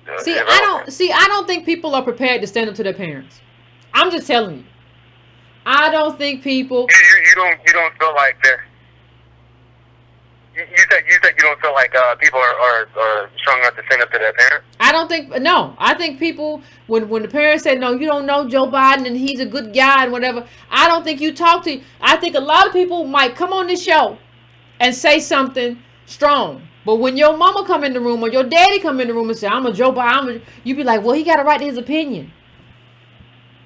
I don't think people are prepared to stand up to their parents. I'm just telling you. I don't think people. You don't feel like they're. You said you don't feel like people are strong enough to stand up to their parents. I don't think. No, I think people when the parents say, no, you don't know Joe Biden and he's a good guy and whatever. I don't think you talk to. I think a lot of people might come on this show and say something strong, but when your mama come in the room or your daddy come in the room and say, I'm a Joe Biden, you be like, well, he got a right to his opinion.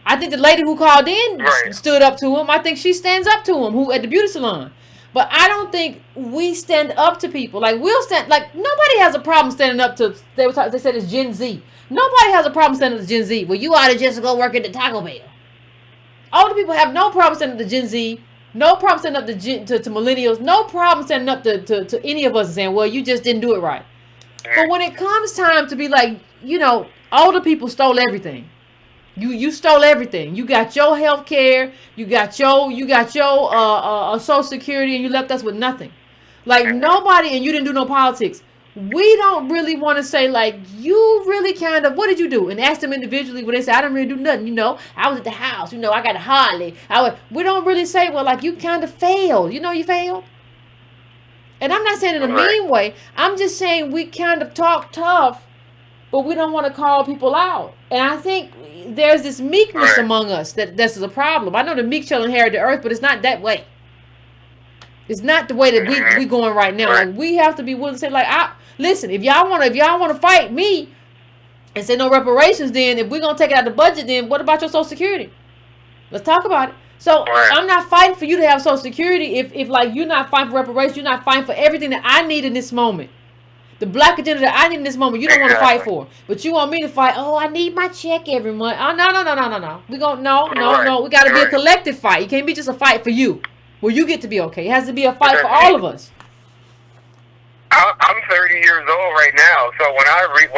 I think the lady who called in stood up to him. I think she stands up to him, who at the beauty salon. But I don't think we stand up to people. Like, nobody has a problem standing up to, they said it's Gen Z. Nobody has a problem standing up to Gen Z. Well, you ought to just go work at the Taco Bell. Older people have no problem standing up to Gen Z. No problem standing up to millennials. No problem standing up to any of us and saying, well, you just didn't do it right. But when it comes time to be like, older people stole everything. You stole everything. You got your health care. You got your Social Security, and you left us with nothing. Like, nobody, and you didn't do no politics. We don't really want to say, like, you really kind of, what did you do? And ask them individually when they say, I didn't really do nothing. I was at the house. I got a Harley. We don't really say, well, like, you kind of failed. You failed. And I'm not saying in a mean way. I'm just saying we kind of talk tough, but we don't want to call people out. And I think there's this meekness among us that's a problem. I know the meek shall inherit the earth, but it's not that way. It's not the way that we going right now. Like, we have to be willing to say, like, listen, if y'all want to fight me and say no reparations, then if we're gonna take it out of the budget, then what about your Social Security? Let's talk about it. So I'm not fighting for you to have Social Security if like you're not fighting for reparations, you're not fighting for everything that I need in this moment. The black agenda that I need in this moment, you don't want to fight for. But you want me to fight, oh, I need my check every month. Oh, no. We gon' no. We got to be a collective fight. It can't be just a fight for you. Where you get to be okay. It has to be a fight for all of us. I'm 30 years old right now, so when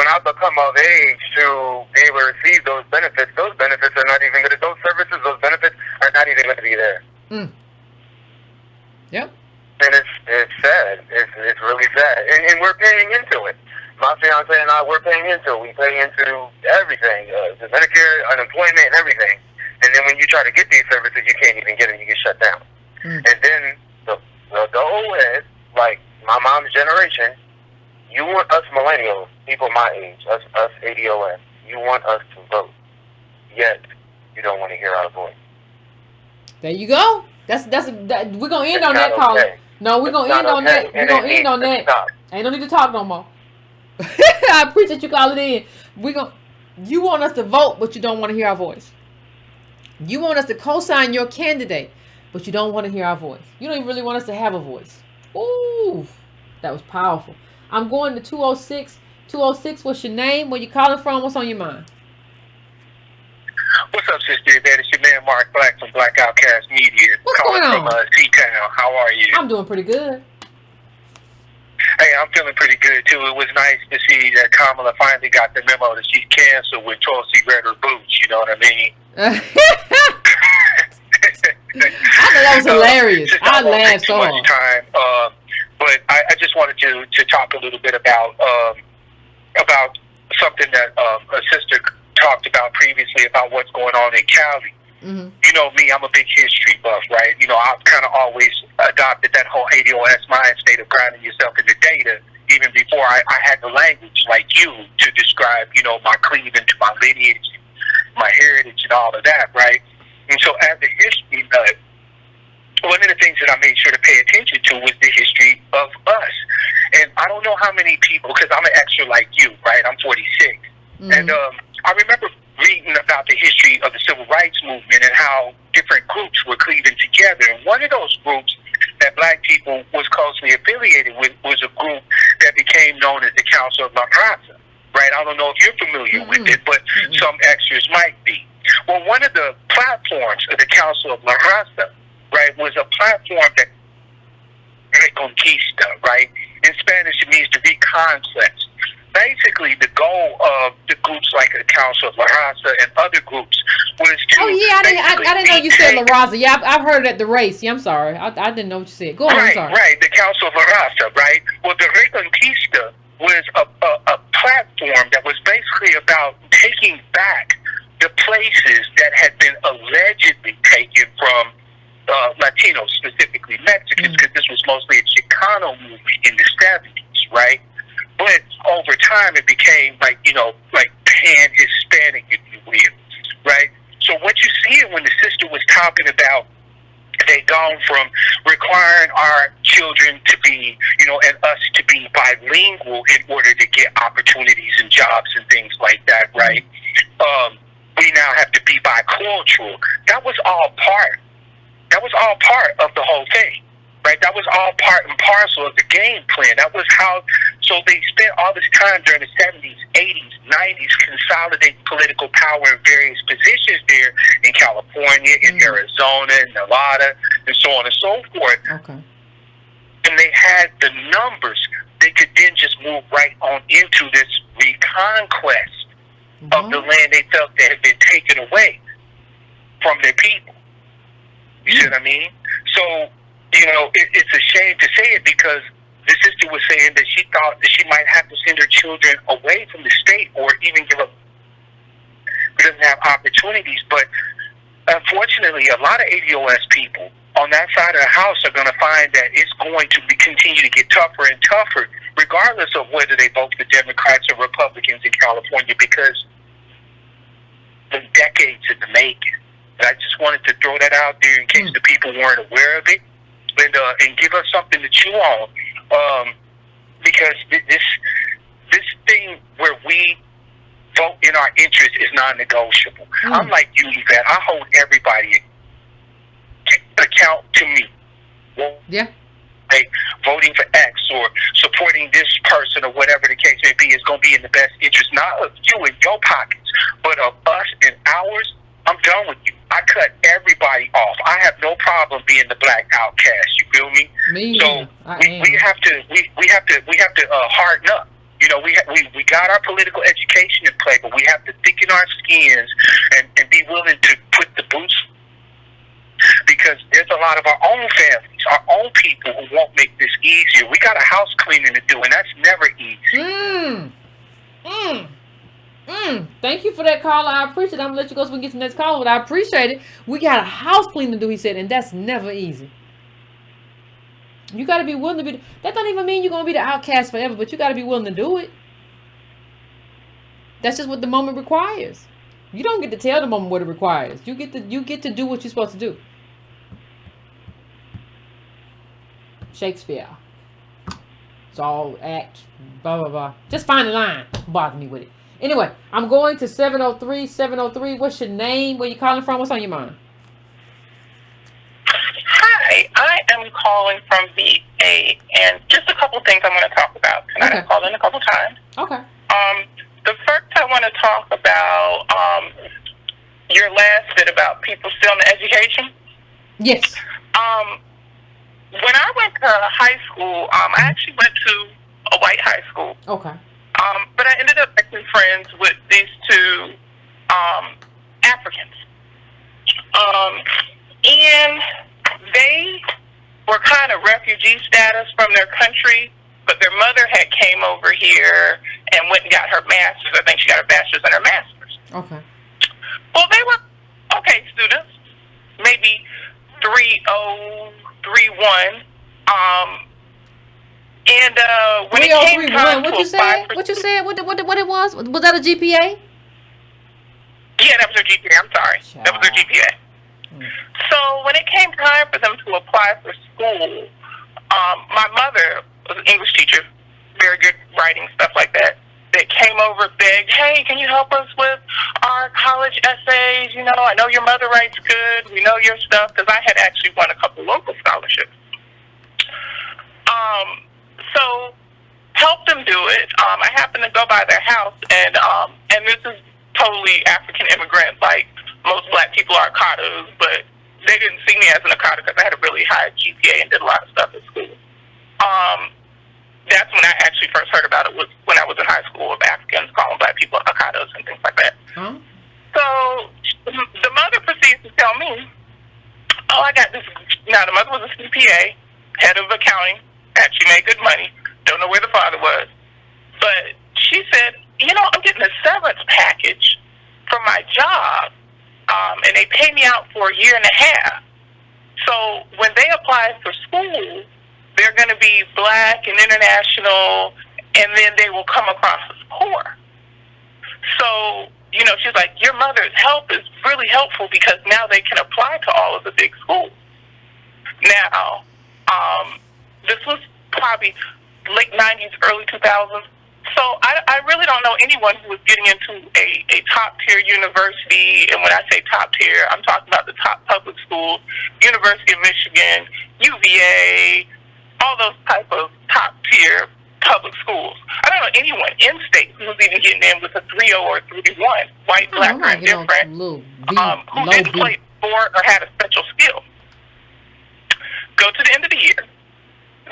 I become of age to be able to receive those benefits are not even going to, those services, those benefits are not even going to be there. Yep. And it's sad. It's really sad. And we're paying into it. My fiance and I, we're paying into it. We pay into everything, the Medicare, unemployment, and everything. And then when you try to get these services, you can't even get them. You get shut down. And then the old heads, like my mom's generation, you want us millennials, people my age, us ADOS, you want us to vote. Yet, you don't want to hear our voice. There you go. That's we're going to end on that, Colin. Okay. No, we're going to end on that. We're going to end on that. Ain't no need to talk no more. I appreciate you calling in. You want us to vote, but you don't want to hear our voice. You want us to co-sign your candidate, but you don't want to hear our voice. You don't even really want us to have a voice. Ooh, that was powerful. I'm going to 206. 206, what's your name? Where you calling from? What's on your mind? What's up, Sister Yvette? It's your man, Mark Black from Black Outcast Media. What's going on? From T-Town. How are you? I'm doing pretty good. Hey, I'm feeling pretty good, too. It was nice to see that Kamala finally got the memo that she's canceled with Tulsi Red her boots. You know what I mean? I thought that was hilarious. I laughed so hard. But I just wanted to talk a little bit about something that a sister talked about previously about what's going on in Cali. You know me, I'm a big history buff, right? You know, I've kind of always adopted that whole ADOS mind state of grounding yourself in the data, even before I had the language like you to describe, you know, my cleaving to my lineage, my heritage, and all of that, right? And so as a history nut, one of the things that I made sure to pay attention to was the history of us. And I don't know how many people, because I'm an extra like you, right? I'm 46. And I remember reading about the history of the Civil Rights Movement and how different groups were cleaving together. And one of those groups that black people was closely affiliated with was a group that became known as the Council of La Raza, right? I don't know if you're familiar with it, but some extras might be. Well, one of the platforms of the Council of La Raza, right, was a platform that Reconquista, right? In Spanish, it means to reconquest. Basically, the goal of the groups like the Council of La Raza and other groups was to... Oh, yeah, I didn't know you said La Raza. Yeah, I've heard it at the race. Yeah, I'm sorry. I didn't know what you said. Go on, I'm sorry. Right, the Council of La Raza, right? Well, the Reconquista was a platform that was basically about taking back the places that had been allegedly taken from Latinos, specifically Mexicans, because this was mostly a Chicano movement in the 70s, right? But over time, it became like, you know, like pan-Hispanic, if you will, right? So what you see when the sister was talking about they've gone from requiring our children to be, you know, and us to be bilingual in order to get opportunities and jobs and things like that, right? We now have to be bicultural. That was all part of the whole thing. Right, that was all part and parcel of the game plan. That was how, so they spent all this time during the 70s, 80s, 90s consolidating political power in various positions there in California, in Arizona, in Nevada, and so on and so forth. Okay. And they had the numbers. They could then just move right on into this reconquest of the land they felt that had been taken away from their people. You see what I mean? So, you know, it's a shame to say it because the sister was saying that she thought that she might have to send her children away from the state or even give up, who doesn't have opportunities. But unfortunately, a lot of ADOS people on that side of the house are going to find that it's going to continue to get tougher and tougher, regardless of whether they vote for Democrats or Republicans in California, because the decades in the making. And I just wanted to throw that out there in case the people weren't aware of it. And give us something to chew on, because this thing where we vote in our interest is non-negotiable. I'm like you, Yvette. I hold everybody account to me. Well, yeah. anticipate voting for X or supporting this person or whatever the case may be is going to be in the best interest, not of you and your pockets, but of us and ours. I'm done with you. I cut everybody off. I have no problem being the black outcast. You feel me? So we have to harden up. You know, we got our political education in play, but we have to thicken our skins and be willing to put the boots, because there's a lot of our own families, our own people who won't make this easier. We got a house cleaning to do, and that's never easy. Thank you for that caller. I appreciate it. I'm going to let you go so we can get to the next caller, but I appreciate it. We got a house cleaning to do, he said, and that's never easy. You got to be willing to be. That don't even mean you're going to be the outcast forever, but you got to be willing to do it. That's just what the moment requires. You don't get to tell the moment what it requires. You get to do what you're supposed to do. Shakespeare. It's all act, blah, blah, blah. Just find a line. Bother me with it. Anyway, I'm going to 703. 703, what's your name? Where you calling from? What's on your mind? Hi, I am calling from VA, and just a couple things I want to talk about tonight. Okay. I've called in a couple times. Okay. The first I want to talk about your last bit about people still in education. Yes. When I went to high school, I actually went to a white high school. Okay. But I ended up making friends with these two Africans. And they were kind of refugee status from their country, but their mother had came over here and went and got her master's. I think she got her bachelor's and her master's. Okay. Well, they were okay students, maybe 3.0, 3.1. And when it came time what to you apply said? for What you said? What it was? Was that a GPA? Yeah, that was their GPA. I'm sorry. Child. That was their GPA. So when it came time for them to apply for school, my mother was an English teacher, very good writing, stuff like that. They came over, begged, hey, can you help us with our college essays? You know, I know your mother writes good. We know your stuff, because I had actually won a couple local scholarships. So helped them do it. I happened to go by their house, and this is totally African immigrant, like most black people are Atos, but they didn't see me as an Atos because I had a really high GPA and did a lot of stuff at school. That's when I actually first heard about it, was when I was in high school, of Africans calling black people Atos and things like that. Huh? So the mother proceeds to tell me, oh, I got this. Now, the mother was a CPA, head of accounting, actually made good money. Don't know where the father was. But she said, you know, I'm getting a severance package from my job, and they pay me out for a year and a half. So when they apply for school, they're going to be black and international, and then they will come across as poor. So, you know, she's like, your mother's help is really helpful because now they can apply to all of the big schools. Now, this was probably late 90s, early 2000s. So I really don't know anyone who was getting into a top-tier university. And when I say top-tier, I'm talking about the top public schools, University of Michigan, UVA, all those type of top-tier public schools. I don't know anyone in state who was even getting in with a 3.0 or 3.1, white, black, or indifferent, who didn't play sport or had a special skill. Go to the end of the year.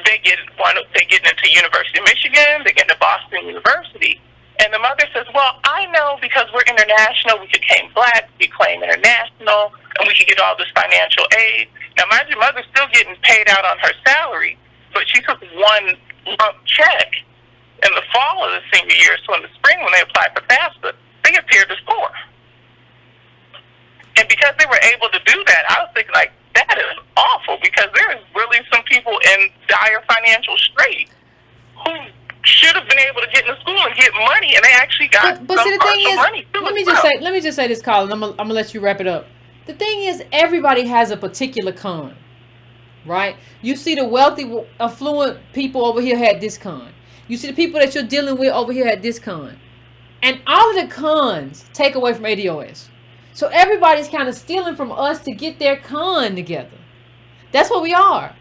They get into University of Michigan, they get into Boston University, and the mother says, well, I know because we're international, we could claim black, we could claim international, and we could get all this financial aid. Now, mind you, mother's still getting paid out on her salary, but she took one lump check in the fall of the senior year, so in the spring when they applied for FAFSA, they appeared as poor. And because they were able to do that, I was thinking, like, that is awful, because there is really some people in dire financial strait who should have been able to get into school and get money, and they actually got but see, the thing is, money. Let me just say this, Colin. I'm gonna let you wrap it up. The thing is, everybody has a particular con, right? You see the wealthy, affluent people over here had this con. You see the people that you're dealing with over here had this con. And all of the cons take away from ADOS. So everybody's kind of stealing from us to get their con together. That's what we are.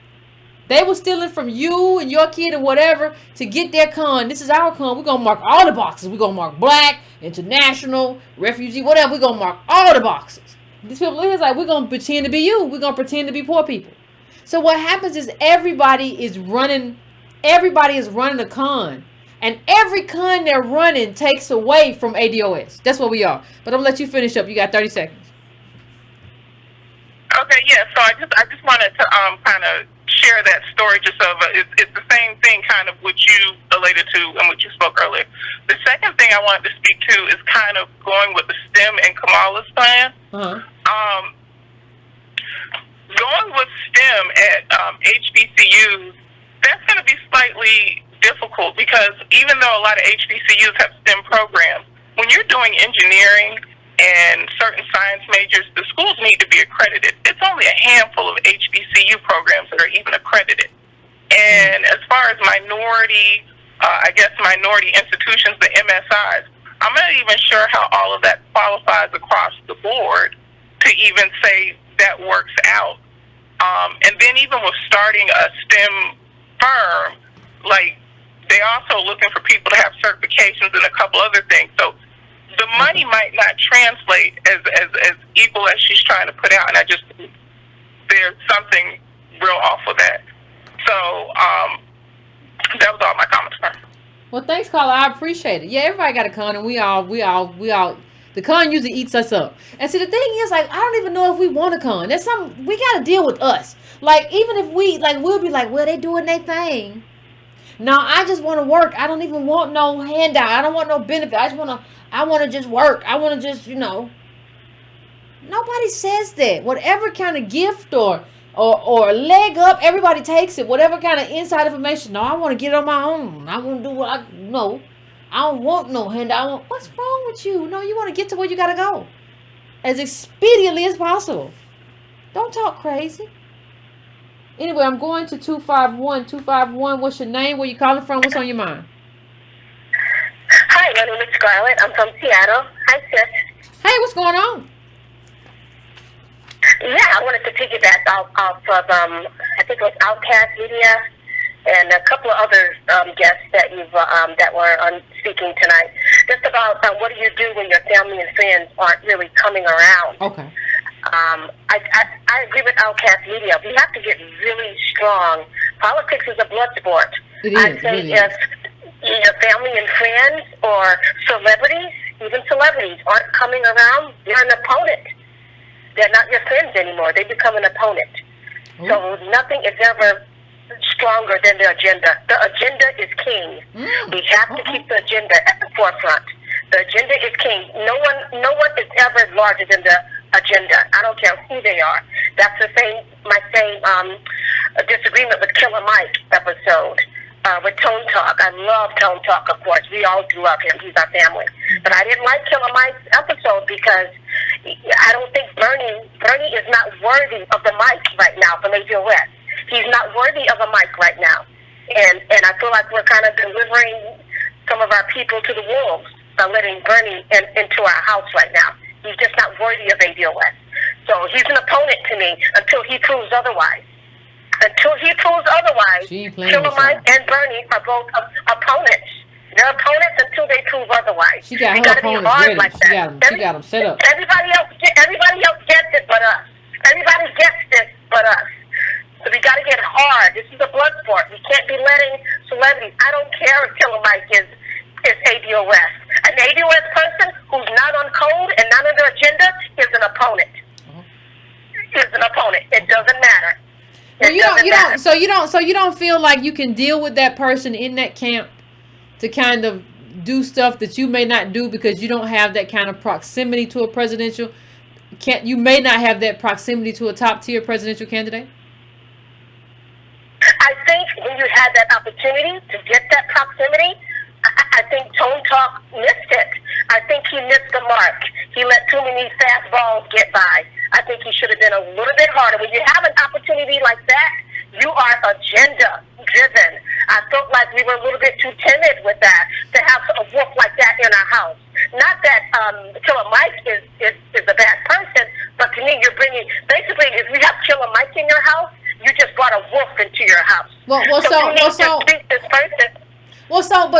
They were stealing from you and your kid or whatever to get their con. This is our con. We're going to mark all the boxes. We're going to mark black, international, refugee, whatever. We're going to mark all the boxes. These people is like, we're going to pretend to be you. We're going to pretend to be poor people. So what happens is everybody is running a con. And every con they're running takes away from ADOS. That's what we are. But I'm going to let you finish up. You got 30 seconds. Okay, yeah. So I just wanted to kind of share that story. Just of it's the same thing, kind of what you related to and what you spoke earlier. The second thing I wanted to speak to is kind of going with the STEM and Kamala's plan. Going with STEM at HBCUs, that's going to be slightly difficult because even though a lot of HBCUs have STEM programs, when you're doing engineering and certain science majors, the schools need to be accredited. It's only a handful of HBCU programs that are even accredited. And as far as minority institutions, the MSIs, I'm not even sure how all of that qualifies across the board to even say that works out. And then even with starting a STEM firm, like, they also looking for people to have certifications and a couple other things. So the money might not translate as equal as she's trying to put out, and there's something real off with that. So that was all my comments. Well, thanks, Carla. I appreciate it. Yeah, everybody got a con, and we all. The con usually eats us up. And see, the thing is, like, I don't even know if we want a con. There's something we got to deal with us. Like, even if we'll be like, well, they doing their thing. No, I just want to work. I don't even want no handout. I don't want no benefit. I want to just work. I want to just, Nobody says that. Whatever kind of gift or leg up, everybody takes it. Whatever kind of inside information. No, I want to get it on my own. I want to do what I don't want no handout. What's wrong with you? No, you want to get to where you got to go as expediently as possible. Don't talk crazy. Anyway, I'm going to 251. 251, what's your name? Where you calling from? What's on your mind? Hi, my name is Scarlett. I'm from Seattle. Hi, sis. Hey, what's going on? Yeah, I wanted to piggyback off of, I think it was Outcast Media and a couple of other guests that that were on speaking tonight. Just about what do you do when your family and friends aren't really coming around? Okay. I agree with Outcast Media. We have to get really strong. Politics is a blood sport. It is. I'd say if your family and friends or celebrities, even celebrities, aren't coming around, you're an opponent. They're not your friends anymore. They become an opponent. Ooh. So nothing is ever stronger than the agenda. The agenda is king. We have to keep the agenda at the forefront. The agenda is king. No one is ever larger than the agenda. I don't care who they are. That's my same disagreement with Killer Mike episode. With Tone Talk. I love Tone Talk, of course. We all do love him. He's our family. But I didn't like Killer Mike's episode because I don't think Bernie is not worthy of the mic right now from ADOS. He's not worthy of a mic right now. And I feel like we're kind of delivering some of our people to the wolves by letting Bernie into our house right now. He's just not worthy of ADOS. So he's an opponent to me until he proves otherwise. Until he proves otherwise, Killer Mike and Bernie are both opponents. They're opponents until they prove otherwise. She got her opponents ready. Like she got them set up. Everybody else gets it but us. Everybody gets this but us. So we got to get hard. This is a blood sport. We can't be letting celebrities. I don't care if Killer Mike is ADOS. An ADOS person who's not on code and not on the agenda is an opponent. Is an opponent. It doesn't matter. Well, you don't feel like you can deal with that person in that camp to kind of do stuff that you may not do because you don't have that kind of proximity to a presidential. You may not have that proximity to a top tier presidential candidate. I think when you had that opportunity to get that proximity, I think Tone Talk missed it. I think he missed the mark. He let too many fastballs get by. I think he should have been a little bit harder. When you have an opportunity like that, you are agenda-driven. I felt like we were a little bit too timid with that, to have a wolf like that in our house. Not that Killer Mike is a bad person, but to me, you're bringing, basically, if you have Killer Mike in your house, you just brought a wolf into your house. But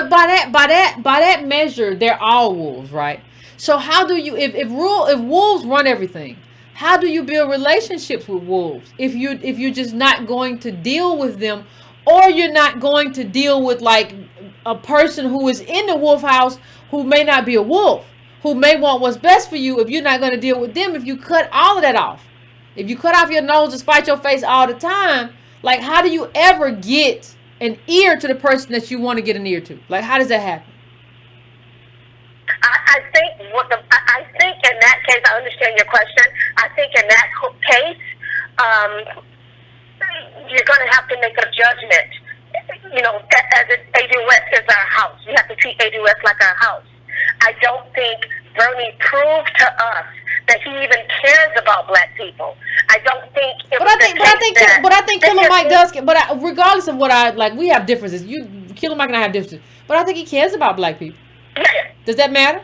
by that measure, they're all wolves, right? So how do you, if wolves run everything, how do you build relationships with wolves if you're just not going to deal with them, or you're not going to deal with like a person who is in the wolf house who may not be a wolf, who may want what's best for you? If you're not going to deal with them, if you cut all of that off, if you cut off your nose and spite your face all the time, like how do you ever get an ear to the person that you want to get an ear to? Like how does that happen? I think in that case, I understand your question. I think in that case, you're going to have to make a judgment. You know, as ADOS is our house. We have to treat ADOS like our house. I don't think Bernie proved to us that he even cares about black people. I don't think. But I think Killer Mike does. But regardless of what we have differences. Killer Mike and I have differences. But I think he cares about black people. Does that matter?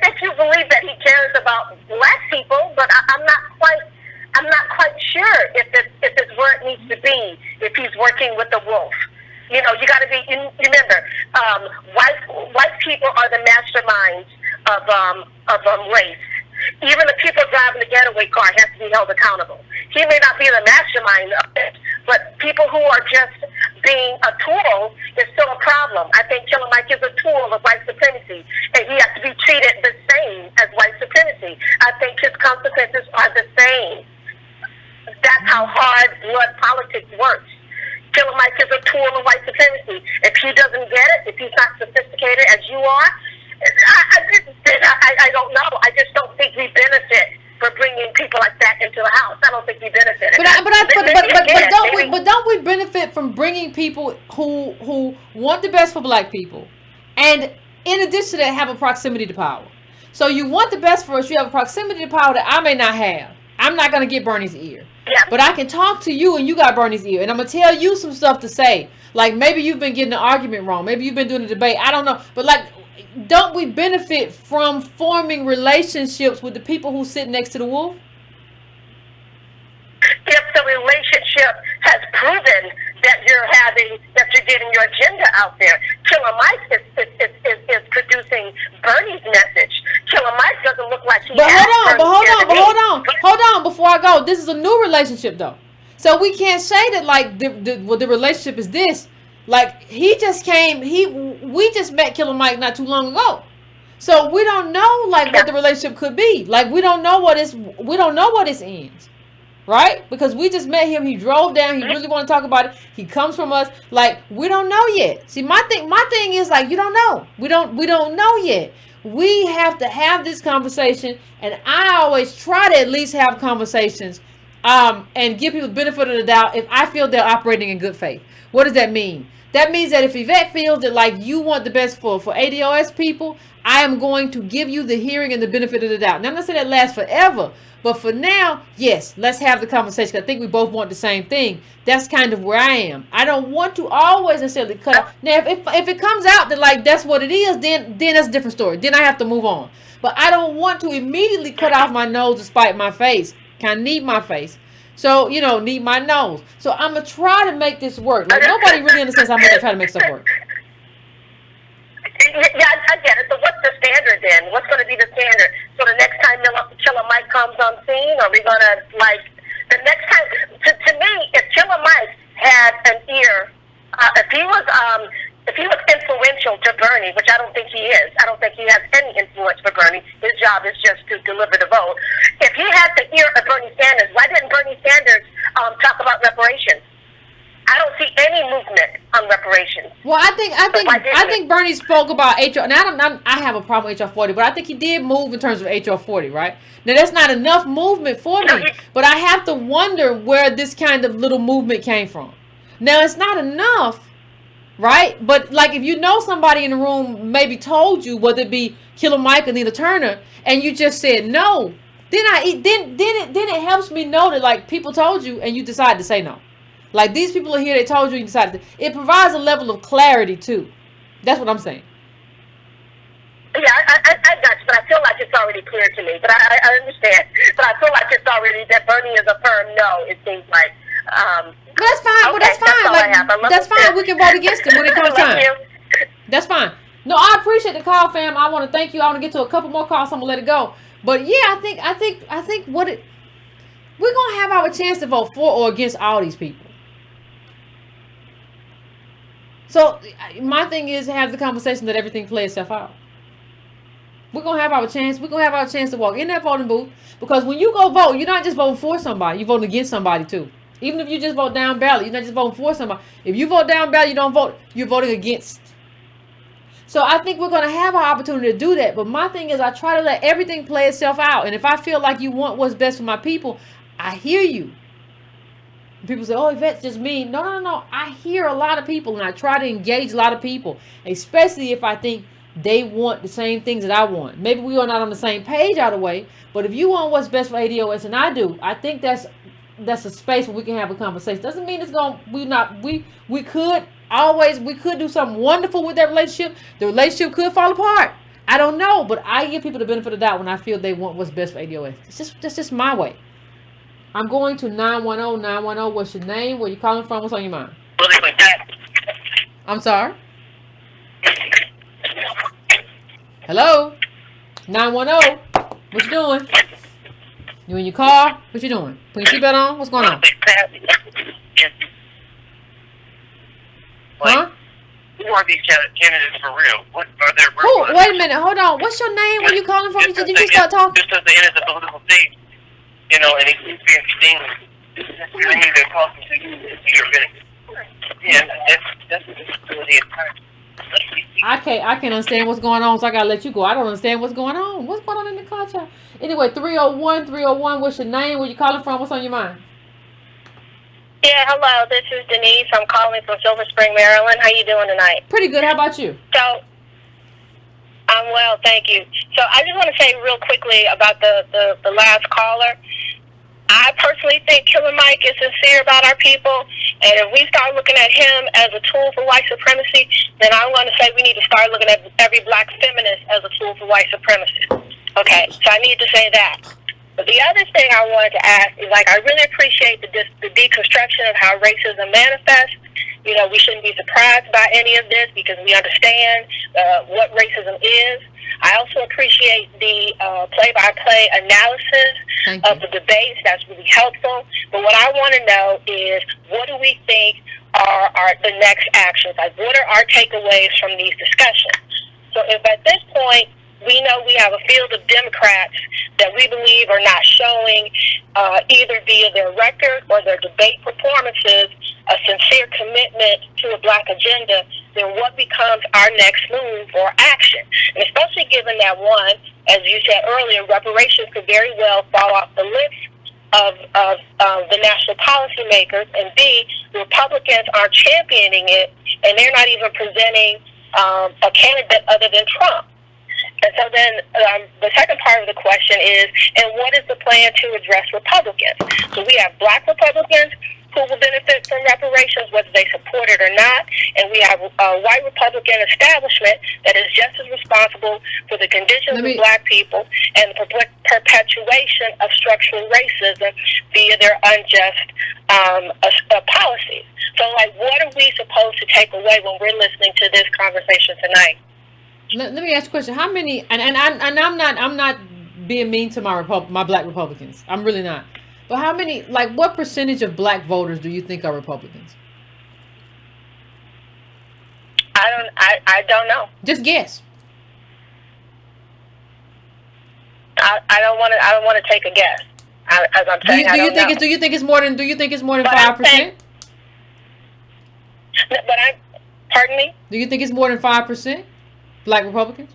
If you believe that he cares about black people, but I'm not quite sure if it's where it needs to be. If he's working with the wolf, you know, you got to be. Remember, white people are the masterminds of race. Even the people driving the getaway car have to be held accountable. He may not be the mastermind of it, but people who are just being a tool is still a problem. I think Killer Mike is a tool of white supremacy, and he has to be treated the same as white supremacy. I think his consequences are the same. That's how hard blood politics works. Killer Mike is a tool of white supremacy. If he doesn't get it, if he's not sophisticated as you are, I don't know. I just don't think we benefit for bringing people like that into the house. I don't think we benefit. But don't we benefit from bringing people who want the best for black people, and in addition to that, have a proximity to power? So you want the best for us. You have a proximity to power that I may not have. I'm not gonna get Bernie's ear, but I can talk to you, and you got Bernie's ear, and I'm gonna tell you some stuff to say. Like maybe you've been getting the argument wrong. Maybe you've been doing a debate. I don't know, but like. Don't we benefit from forming relationships with the people who sit next to the wolf? If the relationship has proven that you're getting your agenda out there, Killer Mike is producing Bernie's message. Killer Mike doesn't look like he. Hold on. Before I go, this is a new relationship though, so we can't say that like the relationship is this. Like he just came, we just met Killer Mike not too long ago, so we don't know like what the relationship could be. Like we don't know what it ends, right? Because we just met him. He drove down. He really want to talk about it. He comes from us. Like we don't know yet. See, my thing is like you don't know. We don't know yet. We have to have this conversation, and I always try to at least have conversations, and give people the benefit of the doubt if I feel they're operating in good faith. What does that mean? That means that if Yvette feels that like you want the best for ADOS people, I am going to give you the hearing and the benefit of the doubt. Now I'm not saying that lasts forever, but for now, yes, let's have the conversation. I think we both want the same thing. That's kind of where I am. I don't want to always necessarily cut off. Now if it comes out that like that's what it is, then that's a different story. Then I have to move on. But I don't want to immediately cut off my nose to spite my face. Kind of need my face. So, you know, need my nose. So I'm going to try to make this work. Like, nobody really understands how much I try to make stuff work. Yeah, I get it. So what's the standard then? What's going to be the standard? So the next time Killer Mike comes on scene, are we going to, like, the next time, to me, if Killer Mike had an ear, if he was influential to Bernie, which I don't think he is, I don't think he has any influence for Bernie. His job is just to deliver the vote. If he had the ear of Bernie Sanders, why didn't Bernie Sanders talk about reparations? I don't see any movement on reparations. Well, I think Bernie spoke about HR. Now I have a problem with HR 40, but I think he did move in terms of HR 40, right? Now that's not enough movement for me, but I have to wonder where this kind of little movement came from. Now it's not enough. Right? But like if you know somebody in the room maybe told you, whether it be Killer Mike or Nina Turner, and you just said no, then it helps me know that like people told you and you decided to say no. Like these people are here, they told you, you decided to. It provides a level of clarity too. That's what I'm saying. Yeah, I got you. But feel like it's already clear to me, but I understand. But I feel like it's already, that Bernie is a firm no, it seems like. But that's fine. Okay, but that's fine. That's fine. We can vote against him when it comes time. That's fine. No, I appreciate the call, fam. I want to thank you. I want to get to a couple more calls. I'm gonna let it go. But yeah, I think we're gonna have our chance to vote for or against all these people. So my thing is have the conversation that everything plays itself out. We're gonna have our chance. We're gonna have our chance to walk in that voting booth, because when you go vote, you're not just voting for somebody. You're voting against somebody too. Even if you just vote down ballot, you're not just voting for somebody. If you vote down ballot, you don't vote. You're voting against. So I think we're gonna have our opportunity to do that. But my thing is, I try to let everything play itself out. And if I feel like you want what's best for my people, I hear you. People say, "Oh, Yvette's just mean." No. I hear a lot of people, and I try to engage a lot of people, especially if I think they want the same things that I want. Maybe we are not on the same page all the way, but if you want what's best for ADOS and I do, I think that's a space where we can have a conversation. Doesn't mean it's going. We could do something wonderful with that relationship. The relationship could fall apart. I don't know, but I give people the benefit of the doubt when I feel they want what's best for ADOS. That's just my way. I'm going to 910. What's your name? Where you calling from? What's on your mind? I'm sorry. Hello? 910. What you doing? You in your car? What you doing? Put your seatbelt on? What's going on? Huh? Who are these candidates for real? What are their real? Who? Wait a minute. Hold on. What's your name? Where you calling from? Did you just start talking? Just at the end of the political stage, and it keeps being seen. You need to talk to you. You're gonna. Yeah, that's the entire. I can't understand what's going on, so I gotta let you go. I don't understand what's going on. What's going on in the car, child? Anyway, 301. What's your name? Where you calling from? What's on your mind? Yeah, hello. This is Denise. I'm calling from Silver Spring, Maryland. How you doing tonight? Pretty good. How about you? So, I'm well, thank you. So, I just want to say real quickly about the last caller. I personally think Killer Mike is sincere about our people, and if we start looking at him as a tool for white supremacy, then I'm going to say we need to start looking at every black feminist as a tool for white supremacy. Okay, so I need to say that. But the other thing I wanted to ask is, I really appreciate the deconstruction of how racism manifests. You know, we shouldn't be surprised by any of this because we understand what racism is. I also appreciate the play-by-play analysis of the debates. That's really helpful. But what I want to know is, what do we think are the next actions? Like, what are our takeaways from these discussions? So if at this point we know we have a field of Democrats that we believe are not showing, either via their record or their debate performances, a sincere commitment to a black agenda, then what becomes our next move or action? And especially given that, one, as you said earlier, reparations could very well fall off the list of the national policymakers, and B, the Republicans are championing it, and they're not even presenting a candidate other than Trump. And so then the second part of the question is, and what is the plan to address Republicans? So we have black Republicans who will benefit from reparations, whether they support it or not, and we have a white Republican establishment that is just as responsible for the conditions of black people and the perpetuation of structural racism via their unjust policies. So, what are we supposed to take away when we're listening to this conversation tonight? Let me ask you a question. How many? And I'm not being mean to my black Republicans. I'm really not. But how many? What percentage of black voters do you think are Republicans? I don't know. Just guess. I don't want to take a guess. As I'm saying, do you think it's more than 5%? Pardon me? Do you think it's more than 5%? Black Republicans?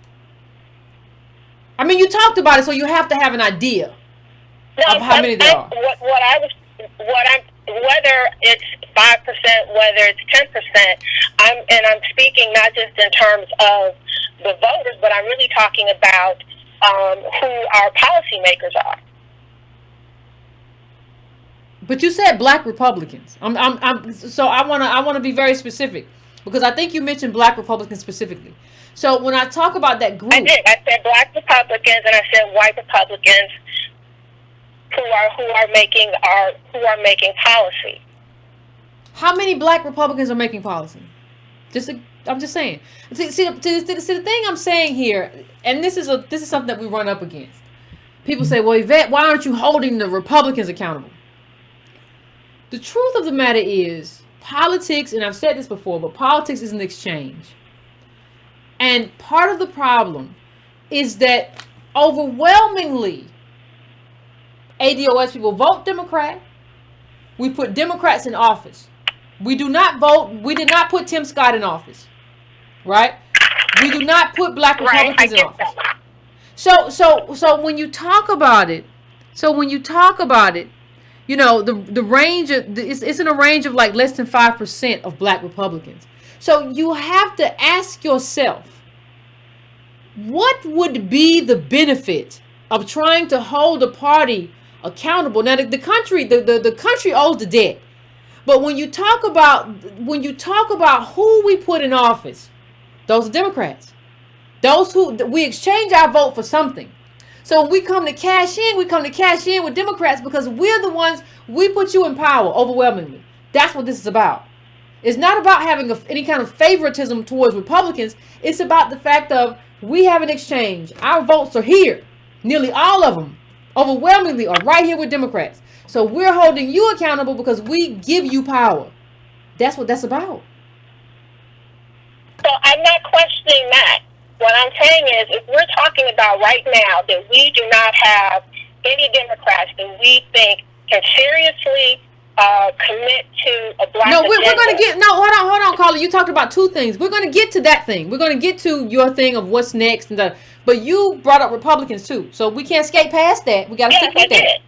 I mean, you talked about it, so you have to have an idea of how many there are. Whether it's 5%, whether it's 10%, I'm speaking not just in terms of the voters, but I'm really talking about who our policymakers are. But you said black Republicans. So I want to be very specific, because I think you mentioned black Republicans specifically. So when I talk about that group, I did. I said black Republicans and I said white Republicans who are making policy. how many black Republicans are making policy? I'm just saying. See, the thing I'm saying here, and this is something that we run up against. People say, well, Yvette, why aren't you holding the Republicans accountable? The truth of the matter is, politics, and I've said this before, but politics is an exchange. And part of the problem is that overwhelmingly, ADOS people vote Democrat. We put Democrats in office. We do not vote. We did not put Tim Scott in office. Right? We do not put black Republicans in office. So when you talk about it, you know, the range of it's in a range of like less than 5% of black Republicans. So you have to ask yourself, what would be the benefit of trying to hold a party accountable? Now the country owes the debt. But when you talk about who we put in office, those are Democrats. Those who we exchange our vote for something. So when we come to cash in with Democrats because we're the ones, we put you in power overwhelmingly. That's what this is about. It's not about having any kind of favoritism towards Republicans. It's about the fact of we have an exchange. Our votes are here. Nearly all of them, overwhelmingly, are right here with Democrats. So we're holding you accountable because we give you power. That's what that's about. So I'm not questioning that. What I'm saying is, if we're talking about right now that we do not have any Democrats that we think can seriously commit to a black agenda. We're going to get, hold on, Carla. You talked about two things. We're going to get to that thing. We're going to get to your thing of what's next. But you brought up Republicans too. So we can't skate past that. We got to stick with that.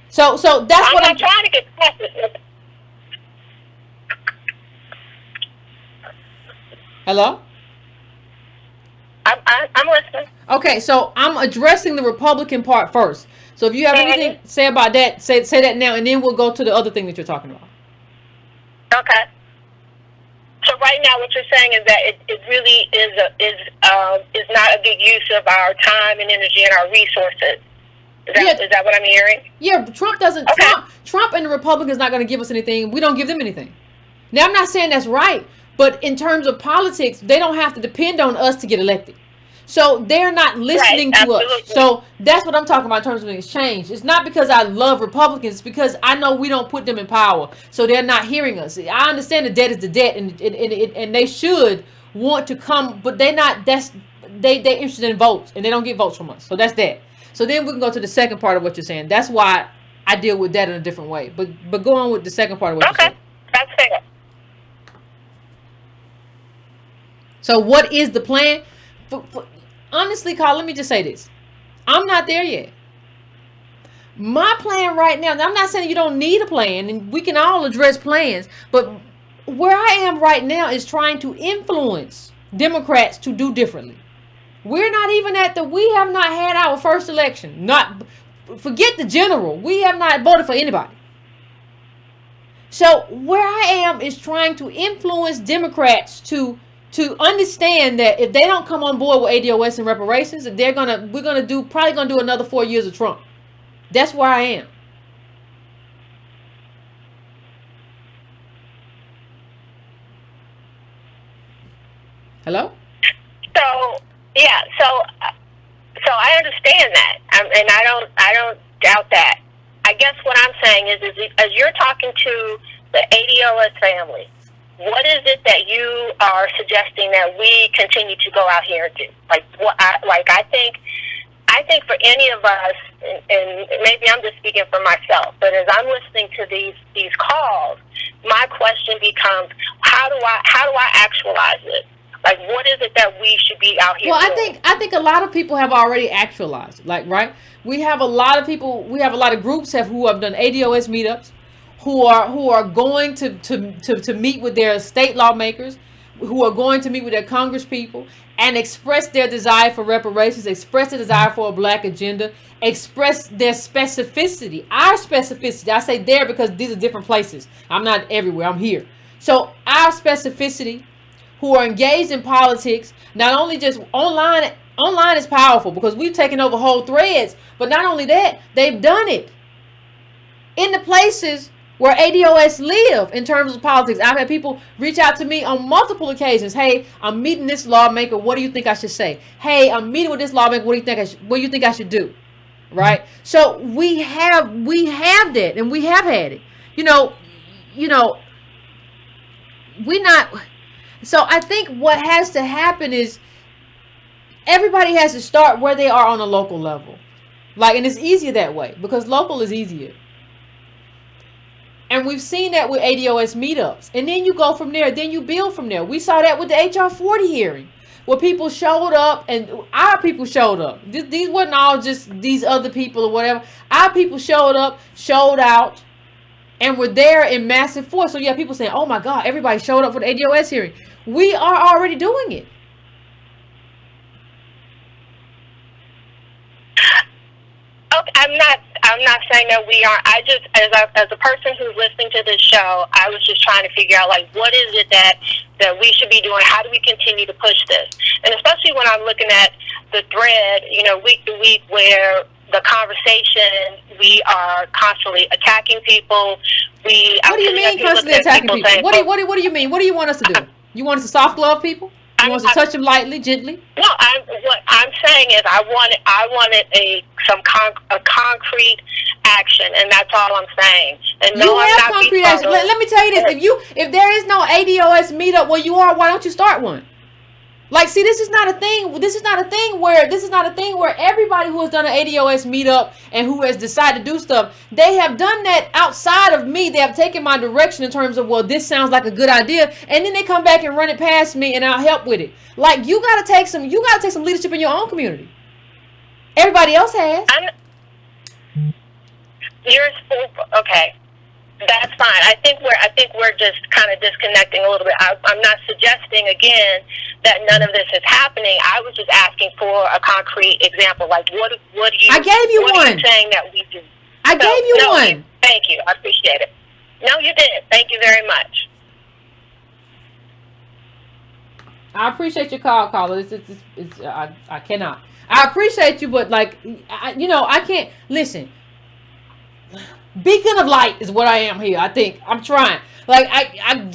So that's what I'm trying to get past it. Hello? I'm listening. Okay, so I'm addressing the Republican part first. So if you have anything to say about that, say that now, and then we'll go to the other thing that you're talking about. Okay. So right now, what you're saying is that it really is not a good use of our time and energy and our resources. Is that what I'm hearing? Yeah, Trump doesn't. Okay. Trump and the Republicans not going to give us anything. We don't give them anything. Now, I'm not saying that's right, but in terms of politics, they don't have to depend on us to get elected. So they're not listening to us. So that's what I'm talking about in terms of an exchange. It's not because I love Republicans. It's because I know we don't put them in power. So they're not hearing us. I understand the debt is the debt, and they should want to come, but they're not. They're interested in votes, and they don't get votes from us. So that's that. So then we can go to the second part of what you're saying. That's why I deal with that in a different way. But go on with the second part of what you're saying. Okay, that's fair. So what is the plan? Honestly, Carl, let me just say this. I'm not there yet. My plan right now, I'm not saying you don't need a plan, and we can all address plans, but where I am right now is trying to influence Democrats to do differently. We're not even we have not had our first election. Forget the general. We have not voted for anybody. So where I am is trying to influence Democrats to understand that if they don't come on board with ADOS and reparations, that we're probably gonna do another 4 years of Trump. That's where I am. Hello? So I understand that, and I don't doubt that. I guess what I'm saying is as you're talking to the ADOS family, what is it that you are suggesting that we continue to go out here and do? I think for any of us, and maybe I'm just speaking for myself, but as I'm listening to these calls, my question becomes, how do I actualize it? Like, what is it that we should be out here doing? I think a lot of people have already actualized. Right? We have a lot of people. We have a lot of groups who have done ADOS meetups, who are going to meet with their state lawmakers, who are going to meet with their Congress people and express their desire for reparations, express their desire for a black agenda, express their specificity, our specificity. I say there because these are different places. I'm not everywhere. I'm here. So our specificity who are engaged in politics, not only just online. Online is powerful because we've taken over whole threads, but not only that, they've done it in the places where ADOS live in terms of politics. I've had people reach out to me on multiple occasions. Hey, I'm meeting this lawmaker. What do you think I should say? Hey, I'm meeting with this lawmaker. What do you think I should do? Right? So we have that, and we have had it. We not. So I think what has to happen is everybody has to start where they are on a local level. And it's easier that way because local is easier. And we've seen that with ADOS meetups. And then you go from there. Then you build from there. We saw that with the HR 40 hearing, where people showed up, and our people showed up. These wasn't all just these other people or whatever. Our people showed up, showed out, and were there in massive force. So you have people saying, oh my God, everybody showed up for the ADOS hearing. We are already doing it. Okay, I'm not saying that we are. I just, as a person who's listening to this show, I was just trying to figure out, what is it that we should be doing? How do we continue to push this? And especially when I'm looking at the thread, week to week, where the conversation, we are constantly attacking people. What do you mean constantly attacking people? What do you mean? What do you want us to do? You want us to soft glove people? You want us to touch them lightly, gently? No, what I'm saying is I wanted a concrete action, and that's all I'm saying. And you have concrete action. Let me tell you this: if there is no ADOS meetup where you are, why don't you start one? See, this is not a thing. This is not a thing where everybody who has done an ADOS meetup and who has decided to do stuff, they have done that outside of me. They have taken my direction in terms of, well, this sounds like a good idea, and then they come back and run it past me, and I'll help with it. You gotta take some leadership in your own community. Everybody else has. Okay. That's fine. I think we're just kind of disconnecting a little bit. I'm not suggesting again that none of this is happening. I was just asking for a concrete example. What do you? I gave you one. Are you saying that we do? I gave you one. Thank you. I appreciate it. No, you didn't. Thank you very much. I appreciate your call, caller. I cannot. I appreciate you, but I can't listen. Beacon of light is what I am here. I think I'm trying. I'm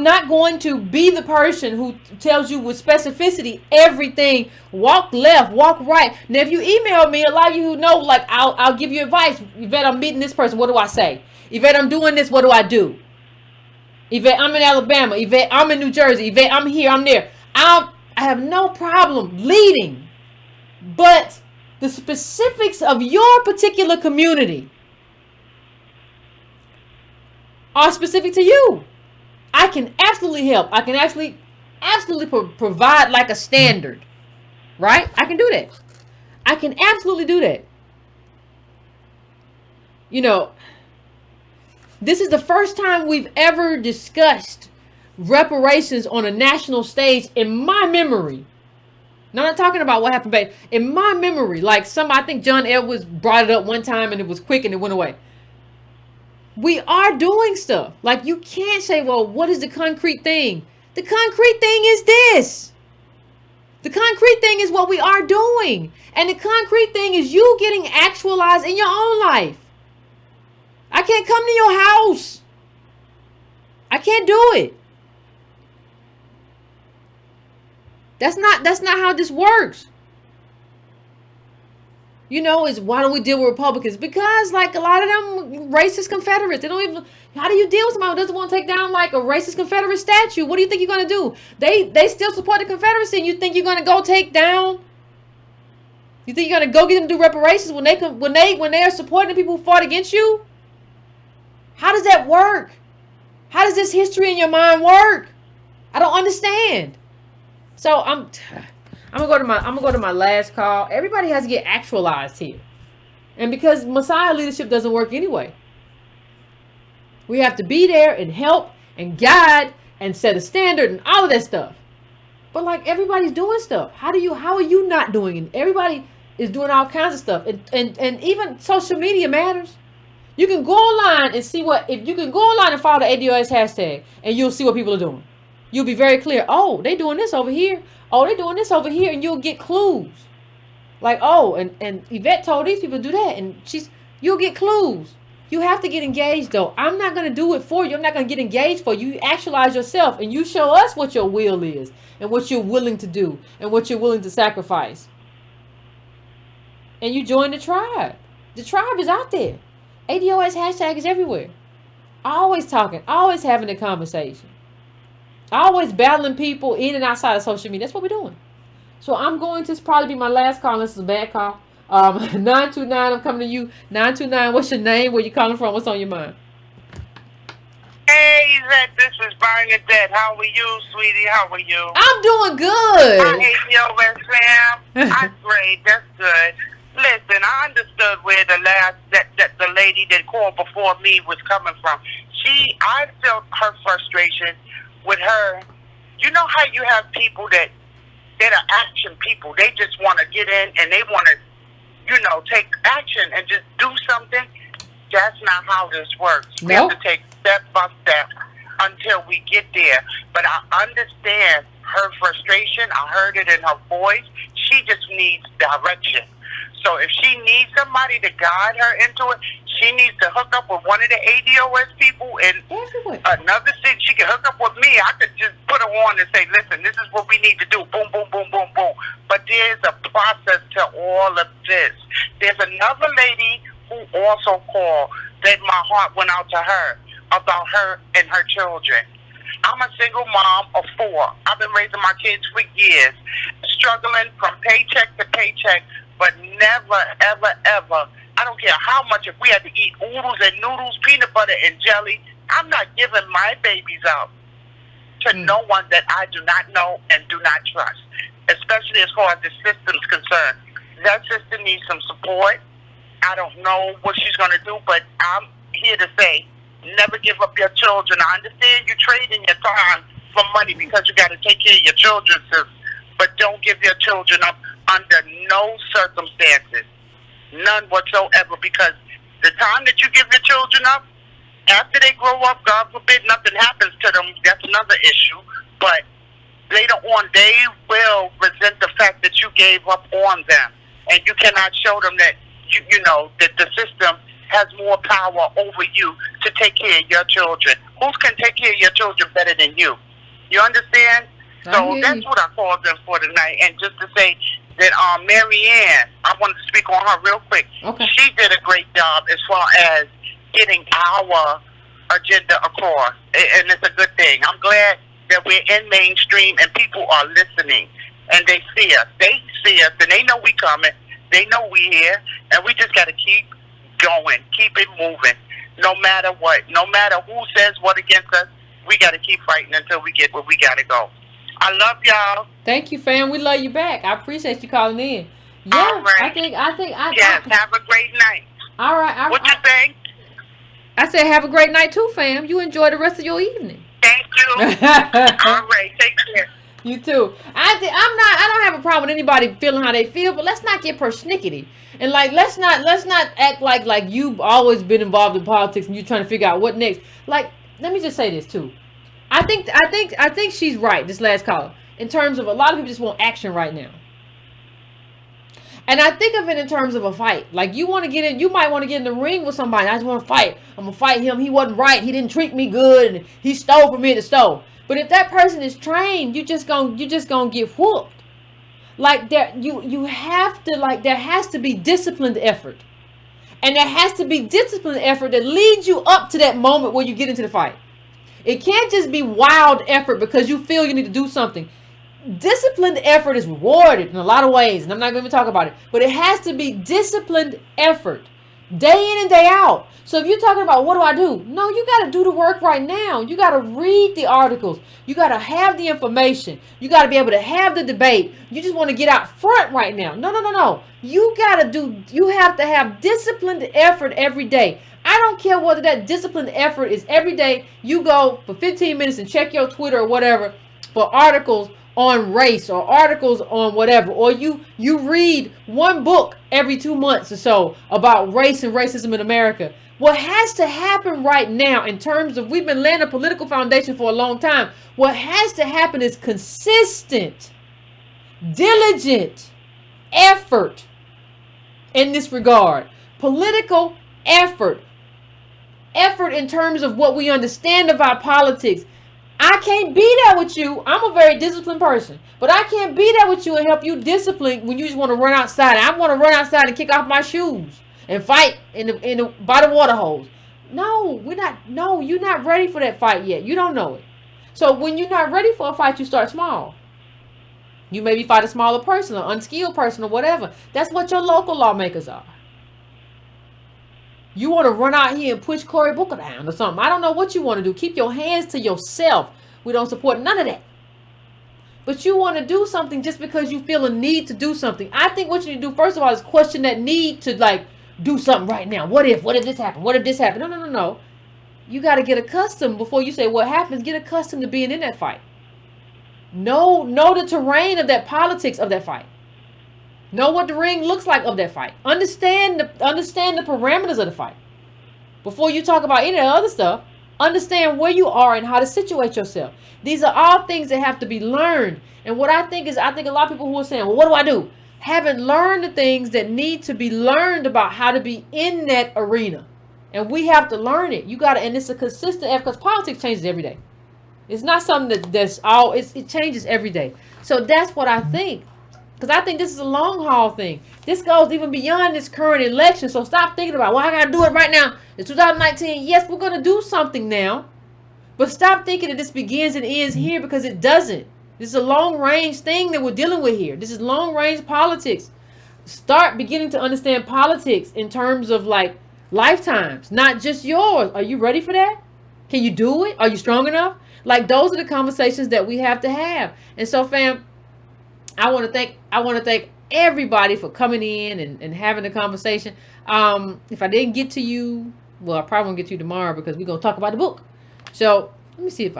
not going to be the person who tells you with specificity everything. Walk left, walk right. Now, if you email me, a lot of you who know, I'll give you advice. Yvette, I'm meeting this person. What do I say? Yvette, I'm doing this. What do I do? Yvette, I'm in Alabama. Yvette, I'm in New Jersey. Yvette, I'm here. I'm there. I have no problem leading, but the specifics of your particular community are specific to you. I can absolutely help. I can absolutely provide a standard, right? I can do that. I can absolutely do that. This is the first time we've ever discussed reparations on a national stage in my memory. Now, I'm not talking about what happened back in my memory. I think John Edwards brought it up one time and it was quick and it went away. We are doing stuff. You can't say, well, what is the concrete thing? The concrete thing is this. The concrete thing is what we are doing. And the concrete thing is you getting actualized in your own life. I can't come to your house. I can't do it. That's not how this works. Is why don't we deal with Republicans? Because a lot of them racist Confederates. They don't even. How do you deal with somebody who doesn't want to take down a racist Confederate statue? What do you think you're gonna do? They still support the Confederacy, and you think you're gonna go take down? You think you're gonna go get them to do reparations when they are supporting the people who fought against you? How does that work? How does this history in your mind work? I don't understand. So I'm gonna go to my last call. Everybody has to get actualized here. And because Messiah leadership doesn't work anyway. We have to be there and help and guide and set a standard and all of that stuff. But everybody's doing stuff. How are you not doing it? Everybody is doing all kinds of stuff. And even social media matters. You can go online and see if you can go online and follow the ADOS hashtag, and you'll see what people are doing. You'll be very clear. Oh, they doing this over here. Oh, they doing this over here, and you'll get clues. Like, oh, and Yvette told these people to do that, and you'll get clues. You have to get engaged, though. I'm not going to do it for you. I'm not going to get engaged for you. You actualize yourself, and you show us what your will is, and what you're willing to do, and what you're willing to sacrifice. And you join the tribe. The tribe is out there. ADOS hashtag is everywhere. Always talking, always having a conversation. Always battling people in and outside of social media. That's what we're doing. So I'm going to probably be my last call. This is a bad call. 929, I'm coming to you. 929, what's your name? Where you calling from? What's on your mind? Hey, Yvette, this is Bernadette. How are you, sweetie? How are you? I'm doing good. ADOS fam. I'm great. That's good. Listen, I understood where the lady that called before me was coming from. I felt her frustration with her. You know how you have people that are action people. They just want to get in and they want to, take action and just do something. That's not how this works. No. We have to take step by step until we get there. But I understand her frustration. I heard it in her voice. She just needs direction. So if she needs somebody to guide her into it, she needs to hook up with one of the ADOS people. And another thing, she can hook up with me. I could just put her on and say, listen, this is what we need to do. Boom, boom, boom, boom, boom. But there's a process to all of this. There's another lady who also called that my heart went out to her about her and her children. I'm a single mom of 4. I've been raising my kids for years, struggling from paycheck to paycheck, but never, ever, ever, I don't care how much, if we had to eat oodles and noodles, peanut butter and jelly, I'm not giving my babies out to no one that I do not know and do not trust, especially as far as the system's concerned. That system needs some support. I don't know what she's going to do, but I'm here to say, never give up your children. I understand you trading your time for money because you got to take care of your children, sis, but don't give your children up under no circumstances, none whatsoever, because the time that you give your children up, after they grow up, God forbid nothing happens to them, that's another issue, but they will resent the fact that you gave up on them, and you cannot show them that that the system has more power over you to take care of your children. Who can take care of your children better than you? You understand? So that's what I called them for tonight. And just to say that Mary Ann, I wanted to speak on her real quick. Okay. She did a great job as far as getting our agenda across. And it's a good thing. I'm glad that we're in mainstream and people are listening. And they see us. They see us and they know we coming. They know we here. And we just got to keep going. Keep it moving. No matter what. No matter who says what against us, we got to keep fighting until we get where we got to go. I love y'all. Thank you, fam. We love you back. I appreciate you calling in. Yeah, all right. I think. Yes, have a great night. All right. What you think? I said have a great night too, fam. You enjoy the rest of your evening. Thank you. All right, take care. You too. I don't have a problem with anybody feeling how they feel, but let's not get persnickety. And let's not act like you've always been involved in politics and you're trying to figure out what next. Like, let me just say this too. I think she's right, this last caller, in terms of a lot of people just want action right now. And I think of it in terms of a fight. Like you might want to get in the ring with somebody. I just want to fight. I'm going to fight him. He wasn't right. He didn't treat me good. And he stole from me at the store. But if that person is trained, you just gonna get whooped. Like there has to be disciplined effort. And there has to be disciplined effort that leads you up to that moment where you get into the fight. It can't just be wild effort because you feel you need to do something. Disciplined effort is rewarded in a lot of ways, and I'm not going to talk about it. But it has to be disciplined effort, day in and day out. So if you're talking about what do I do? No, you got to do the work right now. You got to read the articles. You got to have the information. You got to be able to have the debate. You just want to get out front right now. No. You have to have disciplined effort every day. I don't care whether that disciplined effort is every day. You go for 15 minutes and check your Twitter or whatever for articles on race or articles on whatever, or you read one book every 2 months or so about race and racism in America. What has to happen right now in terms of, we've been laying a political foundation for a long time. What has to happen is consistent, diligent effort in this regard. Political effort. Effort in terms of what we understand of our politics. I can't be there with you. I'm a very disciplined person, but I can't be there with you and help you discipline when you just want to run outside. I want to run outside and kick off my shoes and fight by the water hose. No, we're not. No, you're not ready for that fight yet. You don't know it. So when you're not ready for a fight, you start small. You maybe fight a smaller person, or unskilled person, or whatever. That's what your local lawmakers are. You want to run out here and push Cory Booker down or something. I don't know what you want to do. Keep your hands to yourself. We don't support none of that. But you want to do something just because you feel a need to do something. I think what you need to do, first of all, is question that need to, like, do something right now. What if this happened? What if this happened? No. You got to get accustomed before you say what happens. Get accustomed to being in that fight. Know the terrain of that politics of that fight. Know what the ring looks like of that fight. Understand the parameters of the fight. Before you talk about any of the other stuff, understand where you are and how to situate yourself. These are all things that have to be learned. And what I think a lot of people who are saying, well, what do I do? Haven't learned the things that need to be learned about how to be in that arena. And we have to learn it. You got to, and it's a consistent effort, because politics changes every day. It's not something it changes every day. So that's what I think. Because I think this is a long haul thing. This goes even beyond this current election. So stop thinking about, well, I got to do it right now. It's 2019. Yes, we're going to do something now. But stop thinking that this begins and ends here, because it doesn't. This is a long range thing that we're dealing with here. This is long range politics. Start beginning to understand politics in terms of, like, lifetimes, not just yours. Are you ready for that? Can you do it? Are you strong enough? Like, those are the conversations that we have to have. And so, fam, I want to thank everybody for coming in and having the conversation. If I didn't get to you, well, I probably won't get to you tomorrow, because we're going to talk about the book. So let me see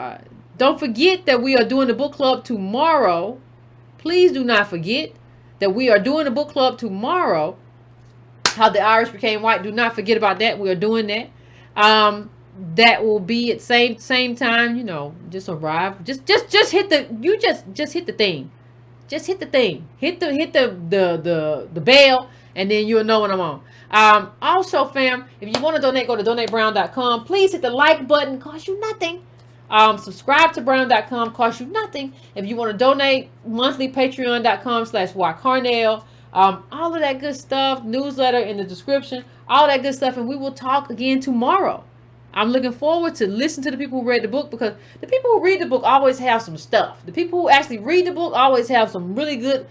don't forget that we are doing the book club tomorrow. Please do not forget that we are doing the book club tomorrow. How the Irish Became White. Do not forget about that. We are doing that. That will be at same time, just arrive. Just hit the thing. Just hit the thing. Hit the bell, and then you'll know when I'm on. Also, fam, if you want to donate, go to donatebrown.com. Please hit the like button. Costs you nothing. Subscribe to brown.com. Costs you nothing. If you want to donate, monthly, patreon.com/ycarnell. All of that good stuff. Newsletter in the description. All that good stuff. And we will talk again tomorrow. I'm looking forward to listening to the people who read the book, because the people who read the book always have some stuff. The people who actually read the book always have some really good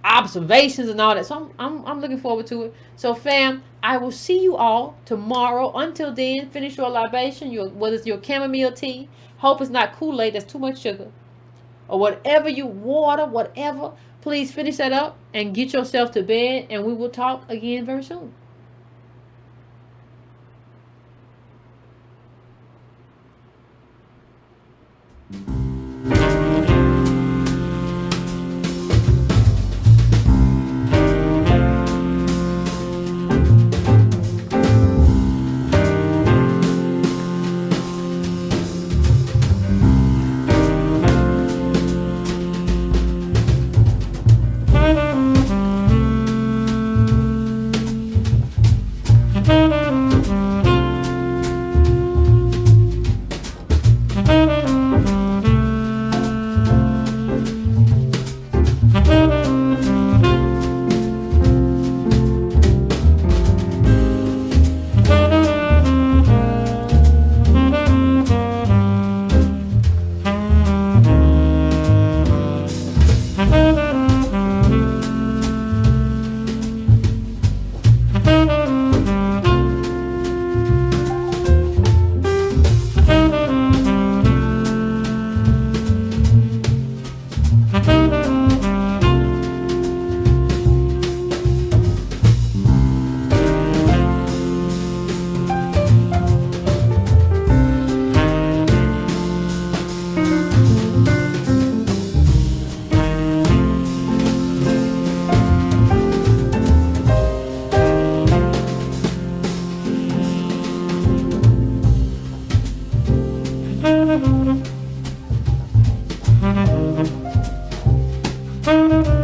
observations and all that. So I'm looking forward to it. So, fam, I will see you all tomorrow. Until then, finish your libation, whether it's your chamomile tea. Hope it's not Kool-Aid, that's too much sugar. Or whatever whatever. Please finish that up and get yourself to bed. And we will talk again very soon. Bye.